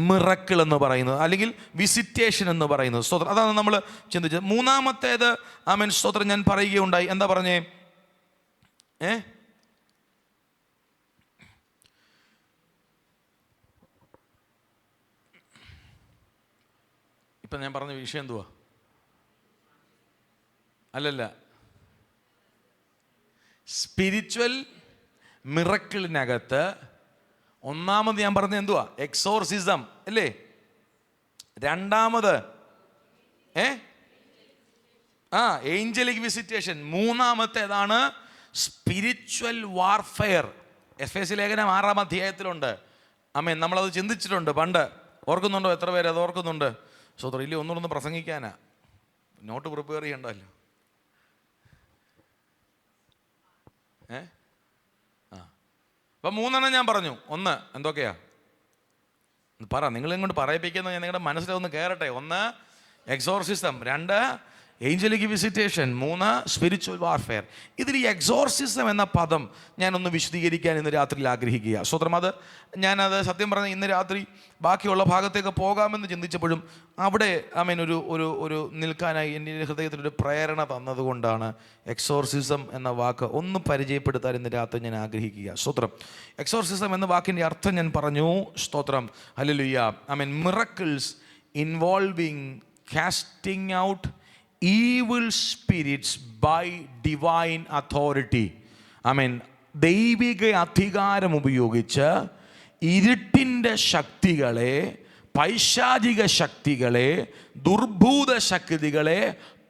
Speaker 1: മിറക്കിൾ എന്ന് പറയുന്നത്, അല്ലെങ്കിൽ വിസിറ്റേഷൻ എന്ന് പറയുന്നത്. സ്തോത്രം. അതാണ് നമ്മൾ ചിന്തിച്ചത്. മൂന്നാമത്തേത് ആമേൻ, സ്തോത്രം, ഞാൻ പറയുകയുണ്ടായി. എന്താ പറഞ്ഞേ? ഇപ്പം ഞാൻ പറഞ്ഞ വിഷയം എന്തുവാ? അല്ലല്ല, സ്പിരിച്വൽ മിറക്കിളിനകത്ത് ഒന്നാമത് ഞാൻ പറഞ്ഞത് എന്തുവാ? എക്സോർസിസം അല്ലേ? രണ്ടാമത് ഏഞ്ചലിക് വിസിറ്റേഷൻ. മൂന്നാമത്തേതാണ് സ്പിരിച്വൽ വാർഫെയർ. എഫേസ്യ ലേഖനം 6-ാം അധ്യായത്തിലുണ്ട്. ആമേൻ. നമ്മളത് ചിന്തിച്ചിട്ടുണ്ട് പണ്ട്. ഓർക്കുന്നുണ്ടോ? എത്ര പേര് അത് ഓർക്കുന്നുണ്ട്? സോദരം, ഇല്ല ഒന്നുകൂടെ പ്രസംഗിക്കാനാ, നോട്ട് പ്രിപ്പയർ ചെയ്യണ്ടല്ലോ. അപ്പം 3 ഞാൻ പറഞ്ഞു. ഒന്ന് എന്തൊക്കെയാ പറ, നിങ്ങൾ ഇങ്ങോട്ട് പറയിപ്പിക്കുന്നത് ഞാൻ നിങ്ങളുടെ മനസ്സിലൊന്ന് കയറട്ടെ. 1 exorcism, 2 angelic visitation, 3 spiritual warfare. ഇതിൽ ഈ എക്സോർസിസം എന്ന പദം ഞാനൊന്ന് വിശദീകരിക്കാൻ ഇന്ന് രാത്രിയിൽ ആഗ്രഹിക്കുക. സ്വത്രം. ഞാനത് സത്യം പറഞ്ഞ ഇന്ന് രാത്രി ബാക്കിയുള്ള ഭാഗത്തേക്ക് പോകാമെന്ന് ചിന്തിച്ചപ്പോഴും അവിടെ ആമേൻ ഒരു നിൽക്കാനായി എൻ്റെ ഹൃദയത്തിലൊരു പ്രേരണ തന്നതുകൊണ്ടാണ് എക്സോർസിസം എന്ന വാക്ക് ഒന്ന് പരിചയപ്പെടുത്താൻ ഇന്ന് രാത്രി ഞാൻ ആഗ്രഹിക്കുക. സ്തോത്രം. എക്സോർസിസം എന്ന വാക്കിൻ്റെ അർത്ഥം ഞാൻ പറഞ്ഞു. സ്തോത്രം, hallelujah, amen. Miracles involving casting out evil spirits by divine authority. ആമേൻ. ദൈവിക അധികാരം ഉപയോഗിച്ച് ഇരുട്ടിൻ്റെ ശക്തികളെ, പൈശാചിക ശക്തികളെ, ദുർഭൂത ശക്തികളെ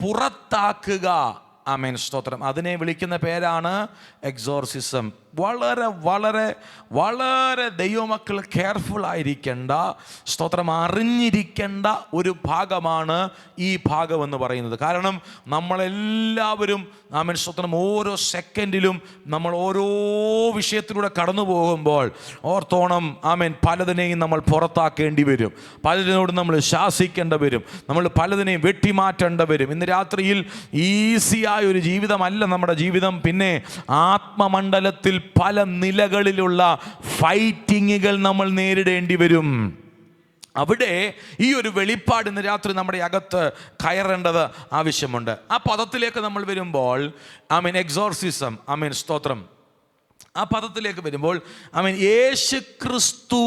Speaker 1: പുറത്താക്കുക. ആമേൻ, സ്തോത്രം. അതിനെ വിളിക്കുന്ന പേരാണ് എക്സോർസിസം. വളരെ വളരെ വളരെ ദൈവമക്കൾ കെയർഫുൾ ആയിരിക്കേണ്ട, സ്തോത്രം, അറിഞ്ഞിരിക്കേണ്ട ഒരു ഭാഗമാണ് ഈ ഭാഗം എന്ന് പറയുന്നത്. കാരണം നമ്മളെല്ലാവരും ആമേൻ, സ്തോത്രം, ഓരോ സെക്കൻഡിലും നമ്മൾ ഓരോ വിഷയത്തിലൂടെ കടന്നു പോകുമ്പോൾ ഓർത്തോണം, ആമേൻ, പലതിനെയും നമ്മൾ പുറത്താക്കേണ്ടി വരും, പലതിനോട് നമ്മൾ ശാസിക്കേണ്ടി വരും, നമ്മൾ പലതിനെയും വെട്ടിമാറ്റേണ്ടി വരും. ഇന്ന് രാത്രിയിൽ ഈസിയായ ഒരു ജീവിതമല്ല നമ്മുടെ ജീവിതം. പിന്നെ ആത്മമണ്ഡലത്തിൽ പല നിലകളിലുള്ള ഫൈറ്റിങ്ങുകൾ നമ്മൾ നേരിടേണ്ടി വരും. അവിടെ ഈ ഒരു വെളിപ്പാട് ഇന്ന് രാത്രി നമ്മുടെ അകത്ത് കയറേണ്ടത് ആവശ്യമുണ്ട്. ആ പദത്തിലേക്ക് നമ്മൾ വരുമ്പോൾ ആമേൻ, എക്സോർസിസം, ആമേൻ, സ്തോത്രം, ആ പദത്തിലേക്ക് വരുമ്പോൾ ആമേൻ, യേശു ക്രിസ്തു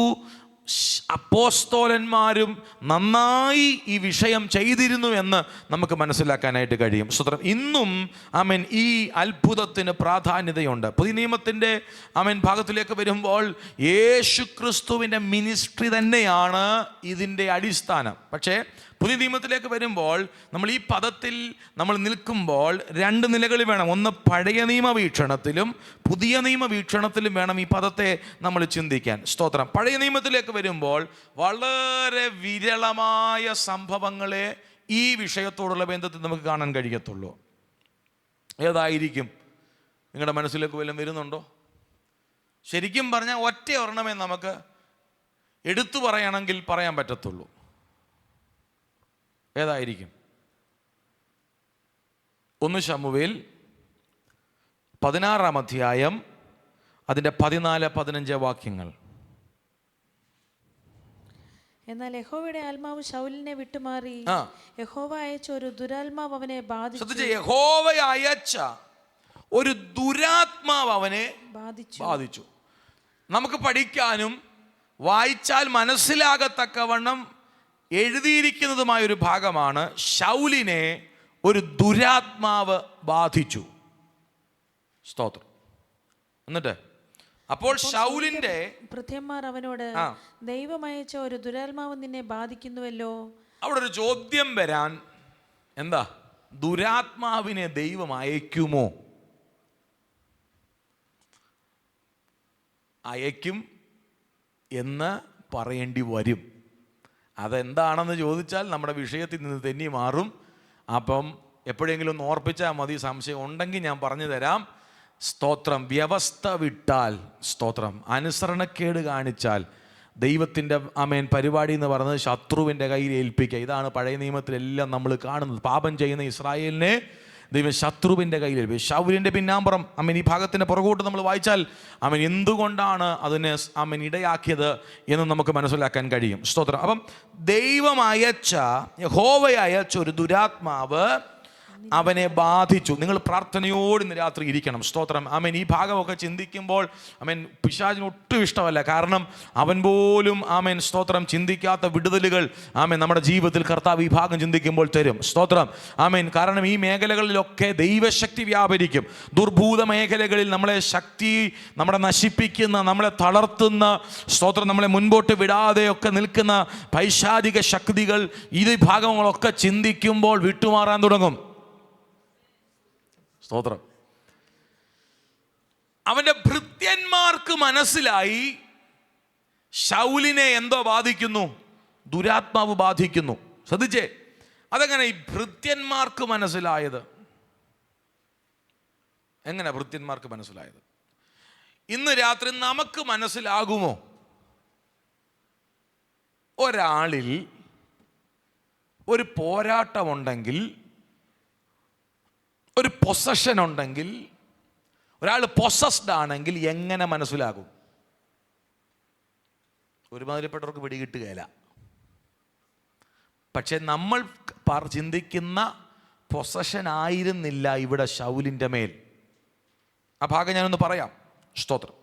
Speaker 1: അപ്പോസ്തലന്മാരും നന്നായി ഈ വിഷയം ചെയ്തിരുന്നു എന്ന് നമുക്ക് മനസ്സിലാക്കാനായിട്ട് കഴിയും. സ്തോത്രം. ഇന്നും ആമേൻ ഈ അത്ഭുതത്തിന് പ്രാധാന്യതയുണ്ട്. പുതിയ നിയമത്തിൻ്റെ ആമേൻ ഭാഗത്തിലേക്ക് വരുമ്പോൾ യേശു ക്രിസ്തുവിൻ്റെ മിനിസ്ട്രി തന്നെയാണ് ഇതിൻ്റെ അടിസ്ഥാനം. പക്ഷേ പുതിയ നിയമത്തിലേക്ക് വരുമ്പോൾ നമ്മൾ ഈ പദത്തിൽ നമ്മൾ നിൽക്കുമ്പോൾ 2 നിലകളിൽ വേണം. ഒന്ന് പഴയ നിയമ വീക്ഷണത്തിലും പുതിയ നിയമ വീക്ഷണത്തിലും വേണം ഈ പദത്തെ നമ്മൾ ചിന്തിക്കാൻ. സ്തോത്രം. പഴയ നിയമത്തിലേക്ക് വരുമ്പോൾ വളരെ വിരളമായ സംഭവങ്ങളെ ഈ വിഷയത്തോടുള്ള ബന്ധത്തിൽ നമുക്ക് കാണാൻ കഴിയത്തുള്ളൂ. ഏതായിരിക്കും? നിങ്ങളുടെ മനസ്സിലേക്ക് വല്ലതും വരുന്നുണ്ടോ? ശരിക്കും പറഞ്ഞാൽ ഒറ്റ ഒരെണ്ണമേ നമുക്ക് എടുത്തു പറയണമെങ്കിൽ പറയാൻ പറ്റത്തുള്ളൂ. ഏതായിരിക്കും? 1 ശമൂവേൽ 16-ാം അധ്യായം അതിൻ്റെ 14-15 വാക്യങ്ങൾ.
Speaker 3: എന്നാൽ യഹോവയുടെ ആത്മാവ് ശൗലിനെ വിട്ടുമാറി യഹോവ അയച്ച ഒരു ദുരാത്മാവ് അവനെ ബാധിച്ചു.
Speaker 1: യഹോവ അയച്ച ഒരു ദുരാത്മാവ് അവനെ ബാധിച്ചു. നമുക്ക് പഠിക്കാനും വായിച്ചാൽ മനസ്സിലാകത്തക്കവണ്ണം എഴുതിയിരിക്കുന്നതുമായ ഒരു ഭാഗമാണ്, ശൗലിനെ ഒരു ദുരാത്മാവ് ബാധിച്ചു. സ്തോത്രം. എന്നിട്ട് അപ്പോൾ ശൗലിന്റെ
Speaker 3: ഭൃത്യന്മാർ അവനോട്, ദൈവം അയച്ച ഒരു ദുരാത്മാവ് നിന്നെ ബാധിക്കുന്നുവല്ലോ.
Speaker 1: അവിടെ ഒരു ചോദ്യം വരാൻ, എന്താ? ദുരാത്മാവിനെ ദൈവം അയക്കുമോ? അയക്കും എന്ന് പറയേണ്ടി വരും. അതെന്താണെന്ന് ചോദിച്ചാൽ നമ്മുടെ വിഷയത്തിൽ നിന്ന് തെന്നി മാറും. അപ്പം എപ്പോഴെങ്കിലും ഒന്ന് ഓർപ്പിച്ചാൽ മതി. സംശയം ഉണ്ടെങ്കിൽ ഞാൻ പറഞ്ഞു തരാം. സ്തോത്രം. വ്യവസ്ഥ വിട്ടാൽ, സ്തോത്രം, അനുസരണക്കേട് കാണിച്ചാൽ ദൈവത്തിൻ്റെ പരിപാടി എന്ന് പറയുന്നത് ശത്രുവിൻ്റെ കയ്യിൽ ഏൽപ്പിക്കുക. ഇതാണ് പഴയ നിയമത്തിലെല്ലാം നമ്മൾ കാണുന്നത്. പാപം ചെയ്യുന്ന ഇസ്രായേലിനെ ദൈവം ശത്രുവിൻ്റെ കയ്യിൽ ഏൽപ്പിക്കും. ശൗലിൻ്റെ പിന്നാമ്പുറം ഈ ഭാഗത്തിൻ്റെ പുറകോട്ട് നമ്മൾ വായിച്ചാൽ എന്തുകൊണ്ടാണ് അതിനെ ഇടയാക്കിയത് എന്ന് നമുക്ക് മനസ്സിലാക്കാൻ കഴിയും. സ്തോത്രം. അപ്പം ദൈവം അയച്ച, യഹോവ അയച്ച ഒരു ദുരാത്മാവ് അവനെ ബാധിച്ചു. നിങ്ങൾ പ്രാർത്ഥനയോട് ഇന്ന് രാത്രി ഇരിക്കണം. സ്തോത്രം. ഈ ഭാഗമൊക്കെ ചിന്തിക്കുമ്പോൾ പിശാചിന് ഒട്ടും ഇഷ്ടമല്ല. കാരണം അവൻ പോലും സ്തോത്രം ചിന്തിക്കാത്ത വിടുതലുകൾ നമ്മുടെ ജീവിതത്തിൽ കർത്താവ് ഈ ഭാഗം ചിന്തിക്കുമ്പോൾ തരും. സ്തോത്രം. കാരണം ഈ മേഖലകളിലൊക്കെ ദൈവശക്തി വ്യാപരിക്കും. ദുർഭൂത മേഖലകളിൽ നമ്മളെ നശിപ്പിക്കുന്ന, നമ്മളെ തളർത്തുന്ന, സ്തോത്രം, നമ്മളെ മുൻപോട്ട് വിടാതെയൊക്കെ നിൽക്കുന്ന പൈശാചിക ശക്തികൾ ഈ ഭാഗങ്ങളൊക്കെ ചിന്തിക്കുമ്പോൾ വിട്ടുമാറാൻ തുടങ്ങും. സ്തോത്രം. അവന്റെ ഭൃത്യന്മാർക്ക് മനസ്സിലായി ശൗലിനെ എന്തോ ബാധിക്കുന്നു, ദുരാത്മാവ് ബാധിക്കുന്നു. ശ്രദ്ധിച്ചേ, അതെങ്ങനെ ഈ ഭൃത്യന്മാർക്ക് മനസ്സിലായത്? എങ്ങനെ ഭൃത്യന്മാർക്ക് മനസ്സിലായത്? ഇന്ന് രാത്രി നമുക്ക് മനസ്സിലാകുമോ? ഒരാളിൽ ഒരു പോരാട്ടമുണ്ടെങ്കിൽ, ഒരു പൊസഷൻ ഉണ്ടെങ്കിൽ, ഒരാൾ പൊസസ്ഡ് ആണെങ്കിൽ എങ്ങനെ മനസ്സിലാകും? ഒരുമാതിരിപ്പെട്ടവർക്ക് പിടികിട്ടുകയില്ല. പക്ഷെ നമ്മൾ ചിന്തിക്കുന്ന പൊസഷൻ ആയിരുന്നില്ല ഇവിടെ ശൗലിൻ്റെ മേൽ. ആ ഭാഗം ഞാനൊന്ന് പറയാം. സ്തോത്രം.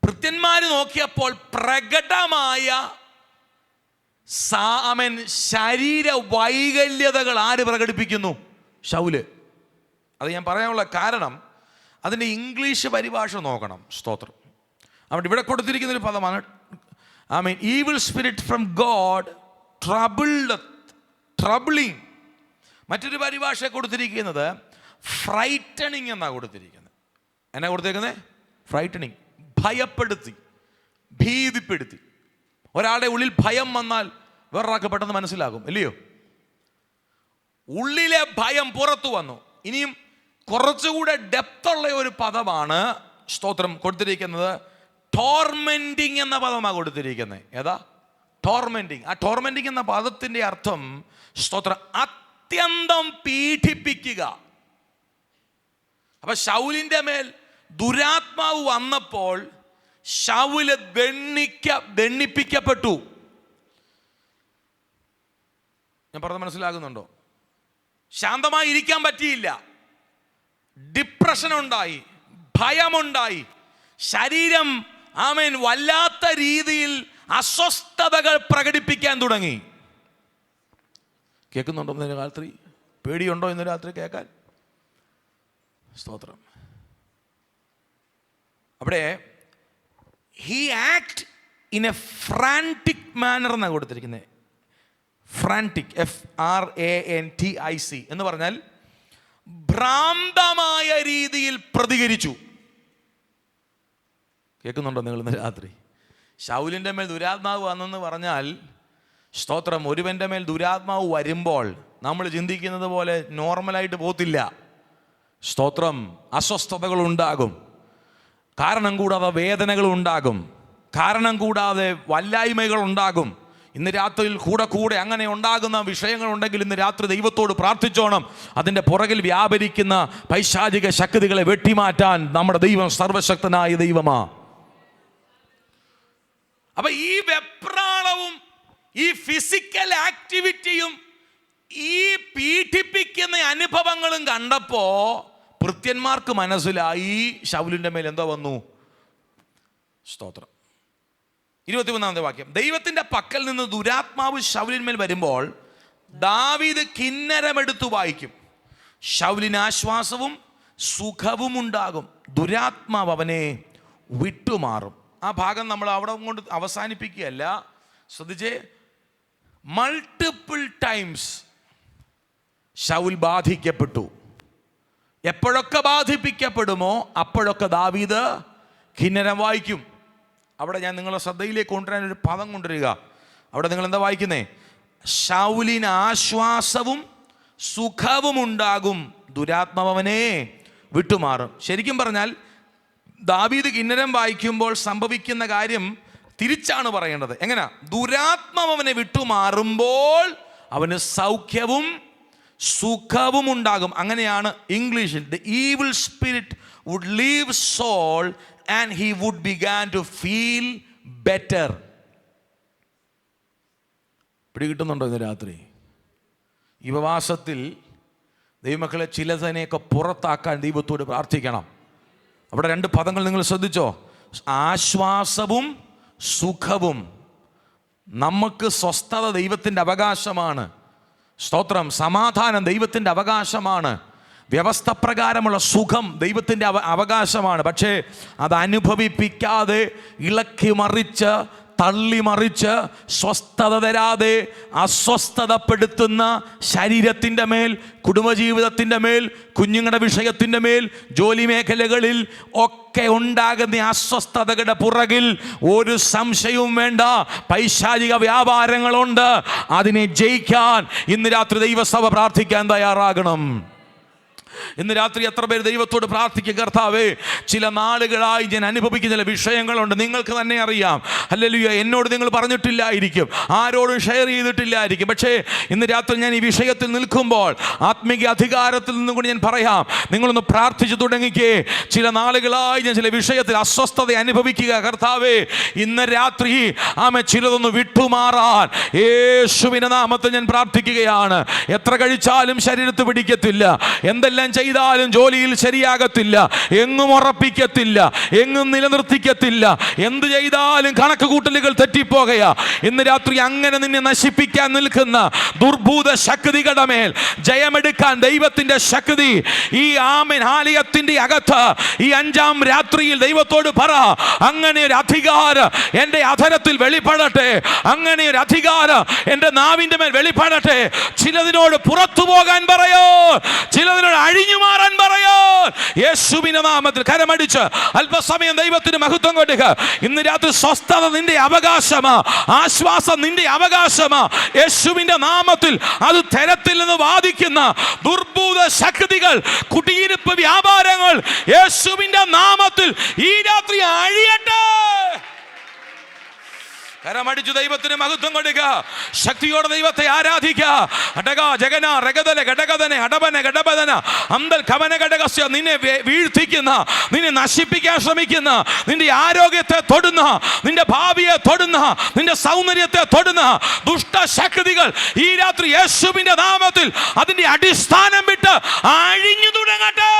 Speaker 1: ഭൃത്യന്മാർ നോക്കിയപ്പോൾ പ്രകടമായ ശരീര വൈകല്യതകൾ ആര് പ്രകടിപ്പിക്കുന്നു? ശൗല്. അത് ഞാൻ പറയാനുള്ള കാരണം അതിൻ്റെ ഇംഗ്ലീഷ് പരിഭാഷ നോക്കണം. സ്തോത്രം. അവിടെ ഇവിടെ കൊടുത്തിരിക്കുന്ന ഒരു പദമാണ് evil spirit from God troubling. മറ്റൊരു പരിഭാഷ കൊടുത്തിരിക്കുന്നത് ഫ്രൈറ്റണിങ് എന്നാണ് കൊടുത്തിരിക്കുന്നത്. എന്നാ കൊടുത്തിരിക്കുന്നത്? ഫ്രൈറ്റണിങ്. ഭയപ്പെടുത്തി, ഭീതിപ്പെടുത്തി. ഒരാളുടെ ഉള്ളിൽ ഭയം വന്നാൽ വേറൊരാൾക്ക് പെട്ടെന്ന് മനസ്സിലാകും, ഇല്ലയോ? ഉള്ളിലെ ഭയം പുറത്തു വന്നു. ഇനിയും കുറച്ചുകൂടെ ഡെപ്തുള്ള ഒരു പദമാണ്, സ്തോത്രം, കൊടുത്തിരിക്കുന്നത്. ടോർമെന്റിങ് എന്ന പദമാണ് കൊടുത്തിരിക്കുന്നത്. ഏതാ? ടോർമെന്റിങ്. ആ ടോർമെന്റിങ് എന്ന പദത്തിന്റെ അർത്ഥം, സ്തോത്രം, അത്യന്തം പീഡിപ്പിക്കുക. അപ്പൊ ശൗലിന്റെ മേൽ ദുരാത്മാവ് വന്നപ്പോൾ ശൗല് ദണ്ണിപ്പിക്കപ്പെട്ടു. ഞാൻ പറഞ്ഞത് മനസ്സിലാകുന്നുണ്ടോ? ശാന്തമായി ഇരിക്കാൻ പറ്റിയില്ല. ഡിപ്രഷൻ ഉണ്ടായി, ഭയമുണ്ടായി, ശരീരം വല്ലാത്ത രീതിയിൽ അസ്വസ്ഥതകൾ പ്രകടിപ്പിക്കാൻ തുടങ്ങി. കേൾക്കുന്നുണ്ടോ ഇന്ന് രാത്രി? പേടിയുണ്ടോ ഇന്ന് രാത്രി കേൾക്കാൻ? സ്തോത്രം. അവിടെ he act in a frantic manner എന്നാണ് കൊടുത്തിരിക്കുന്നത്. ഫ്രാൻറ്റിക്, FRANTIC എന്ന് പറഞ്ഞാൽ ഭ്രാന്തമായ രീതിയിൽ പ്രതികരിച്ചു. കേൾക്കുന്നുണ്ടോ നിങ്ങൾ ഇന്ന് രാത്രി? ശൗലിൻ്റെ മേൽ ദുരാത്മാവ് വന്നെന്ന് പറഞ്ഞാൽ, സ്തോത്രം, ഒരുവൻ്റെ മേൽ ദുരാത്മാവ് വരുമ്പോൾ നമ്മൾ ചിന്തിക്കുന്നത് പോലെ നോർമലായിട്ട് പോത്തില്ല. സ്തോത്രം. അസ്വസ്ഥതകൾ ഉണ്ടാകും, കാരണം കൂടാതെ വേദനകൾ ഉണ്ടാകും, കാരണം കൂടാതെ വല്ലായ്മകൾ ഉണ്ടാകും. ഇന്ന് രാത്രിയിൽ കൂടെ അങ്ങനെ ഉണ്ടാകുന്ന വിഷയങ്ങളുണ്ടെങ്കിൽ ഇന്ന് രാത്രി ദൈവത്തോട് പ്രാർത്ഥിച്ചോണം. അതിൻ്റെ പുറകിൽ വ്യാപരിക്കുന്ന പൈശാചിക ശക്തികളെ വെട്ടിമാറ്റാൻ നമ്മുടെ ദൈവം സർവശക്തനായ ദൈവമാ. അപ്പൊ ഈ വെപ്രാളവും ഈ ഫിസിക്കൽ ആക്ടിവിറ്റിയും ഈ പീഡിപ്പിക്കുന്ന അനുഭവങ്ങളും കണ്ടപ്പോ ഭൃത്യന്മാർക്ക് മനസ്സിലായി ശൗലിൻ്റെ മേൽ എന്തോ വന്നു. സ്തോത്രം. 23-ാമത്തെ വാക്യം. ദൈവത്തിന്റെ പക്കൽ നിന്ന് ദുരാത്മാവ് ശൗലിന്മേൽ വരുമ്പോൾ ദാവീദ് കിന്നരമെടുത്തു വായിക്കും. ശൗലിന് ആശ്വാസവും സുഖവും ഉണ്ടാകും, ദുരാത്മാവ് അവനെ വിട്ടുമാറും. ആ ഭാഗം നമ്മൾ അവിടെ കൊണ്ട് അവസാനിപ്പിക്കുകയല്ല. ശ്രദ്ധിച്ചേ, മൾട്ടിപ്പിൾ ടൈംസ് ശൗൽ ബാധിക്കപ്പെട്ടു. എപ്പോഴൊക്കെ ബാധിപ്പിക്കപ്പെടുമോ അപ്പോഴൊക്കെ ദാവീദ് കിന്നരം വായിക്കും. അവിടെ ഞാൻ നിങ്ങളുടെ ശ്രദ്ധയിലേക്ക് കൊണ്ടുവരാൻ ഒരു പദം കൊണ്ടുവരിക. അവിടെ നിങ്ങൾ എന്താ വായിക്കുന്നേ? ശൗലിന് ആശ്വാസവും സുഖവും ഉണ്ടാകും, ദുരാത്മാവ് അവനെ വിട്ടുമാറും. ശരിക്കും പറഞ്ഞാൽ ദാവീദ് കിന്നരം വായിക്കുമ്പോൾ സംഭവിക്കുന്ന കാര്യം തിരിച്ചാണ് പറയേണ്ടത്. എങ്ങനെയാ? ദുരാത്മാവ് അവനെ വിട്ടുമാറുമ്പോൾ അവന് സൗഖ്യവും സുഖവും ഉണ്ടാകും. അങ്ങനെയാണ് ഇംഗ്ലീഷിൽ. The evil spirit would leave soul and he would began to feel better. പിടികിട്ടുന്നുണ്ടോ ഇന്ന് രാത്രി? ഈ ഉപവാസത്തിൽ ദൈവമക്കളെ ചിലതിനെയൊക്കെ പുറത്താക്കാൻ ദൈവത്തോട് പ്രാർത്ഥിക്കണം. അവിടെ 2 പദങ്ങൾ നിങ്ങൾ ശ്രദ്ധിച്ചോ? ആശ്വാസവും സുഖവും. നമുക്ക് സ്വസ്ഥത ദൈവത്തിൻ്റെ അവകാശമാണ്. സ്തോത്രം. സമാധാനം ദൈവത്തിൻ്റെ അവകാശമാണ്. വ്യവസ്ഥ പ്രകാരമുള്ള സുഖം ദൈവത്തിൻ്റെ അവകാശമാണ്. പക്ഷേ അത് അനുഭവിപ്പിക്കാതെ ഇളക്കി മറിച്ച് തള്ളിമറിച്ച് സ്വസ്ഥത തരാതെ അസ്വസ്ഥതപ്പെടുത്തുന്ന ശരീരത്തിൻ്റെ മേൽ, കുടുംബജീവിതത്തിൻ്റെ മേൽ, കുഞ്ഞുങ്ങളുടെ വിഷയത്തിൻ്റെ മേൽ, ജോലി മേഖലകളിൽ ഒക്കെ ഉണ്ടാകുന്ന അസ്വസ്ഥതകളുടെ പുറകിൽ ഒരു സംശയവും വേണ്ട, പൈശാചിക വ്യാപാരങ്ങളുണ്ട്. അതിനെ ജയിക്കാൻ ഇന്ന് രാത്രി ദൈവസഭ പ്രാർത്ഥിക്കാൻ തയ്യാറാകണം. ഇന്ന് രാത്രി എത്ര പേര് ദൈവത്തോട് പ്രാർത്ഥിക്കുക? കർത്താവേ, ചില നാളുകളായി ഞാൻ അനുഭവിക്കുന്ന ചില വിഷയങ്ങളുണ്ട്, നിങ്ങൾക്ക് തന്നെ അറിയാം. ഹല്ലേലൂയ. എന്നോട് നിങ്ങൾ പറഞ്ഞിട്ടില്ലായിരിക്കും, ആരോടും ഷെയർ ചെയ്തിട്ടില്ലായിരിക്കും. പക്ഷേ ഇന്ന് രാത്രി ഞാൻ ഈ വിഷയത്തിൽ നിൽക്കുമ്പോൾ ആത്മീയ അധികാരത്തിൽ നിന്നും കൂടി ഞാൻ പറയാം, നിങ്ങളൊന്ന് പ്രാർത്ഥിച്ചു തുടങ്ങിക്കേ. ചില നാളുകളായി ഞാൻ ചില വിഷയത്തിൽ അസ്വസ്ഥത അനുഭവിക്കുക. കർത്താവേ, ഇന്ന് രാത്രി ചിലതൊന്ന് വിട്ടുമാറാൻ യേശുവിന്റെ നാമത്തിൽ ഞാൻ പ്രാർത്ഥിക്കുകയാണ്. എത്ര കഴിച്ചാലും ശരീരത്ത് പിടിക്കത്തില്ല, എന്തെല്ലാം ചെയ്താലും ജോലിയിൽ ശരിയാകത്തില്ല, എങ്ങും ഉറപ്പിക്കത്തില്ല, എങ്ങും നിലനിർത്തിക്കത്തില്ല, എന്ത് ചെയ്താലും കണക്ക് കൂട്ടലുകൾ തെറ്റിപ്പോകയാ. ഇന്ന് രാത്രി അങ്ങനെ നിന്നെ നശിപ്പിക്കാൻ നിൽക്കുന്ന ദുർഭൂത ശക്തികളുടെ മേൽ ജയമെടുക്കാൻ ദൈവത്തിന്റെ ശക്തി ഈ ആലയത്തിന്റെ അകത്ത് ഈ 5-ാം രാത്രിയിൽ ദൈവത്തോട് പറ. അങ്ങനെ ഒരു അധികാരം എൻ്റെ അധരത്തിൽ വെളിപ്പെടട്ടെ, അങ്ങനെ ഒരു അധികാരം എൻ്റെ നാവിന്റെ മേൽ വെളിപ്പെടട്ടെ. ചിലതിനോട് പുറത്തു പോകാൻ പറയോ, ചിലതിനോട് അഴിഞ്ഞു മാറാൻ പറയോ. യേശുവിന്റെ നാമത്തിൽ കരമടിച്ച് അല്പസമയം ദൈവത്തിന് മഹത്വം കൊടുക്കുക. ഇന്ന് രാത്രി സ്വസ്ഥത നിന്റെ അവകാശമാ, ആശ്വാസം നിന്റെ അവകാശമാ. യേശുവിന്റെ നാമത്തിൽ അത് തരത്തിൽ നിന്ന് വാദിക്കുന്ന ദുർഭൂത ശക്തികൾ, കുടിയിരിപ്പ് വ്യാപാരങ്ങൾ യേശുവിന്റെ നാമത്തിൽ ഈ രാത്രി അഴിയട്ടെ. കരമടിച്ചു ദൈവത്തിന് മഹത്വം കൊടുക്കുക. ശക്തിയോടെ ദൈവത്തെ ആരാധിക്കുക. നിന്നെ വീഴ്ത്തിക്കുന്ന, നിന്നെ നശിപ്പിക്കാൻ ശ്രമിക്കുന്ന, നിന്റെ ആരോഗ്യത്തെ തൊടുന്ന, നിന്റെ ഭാവിയെ തൊടുന്ന, നിന്റെ സൗന്ദര്യത്തെ തൊടുന്ന ദുഷ്ടശക്തികൾ ഈ രാത്രി യേശുവിന്റെ നാമത്തിൽ അതിന്റെ അടിസ്ഥാനം വിട്ട് അഴിഞ്ഞു തുടങ്ങട്ടെ.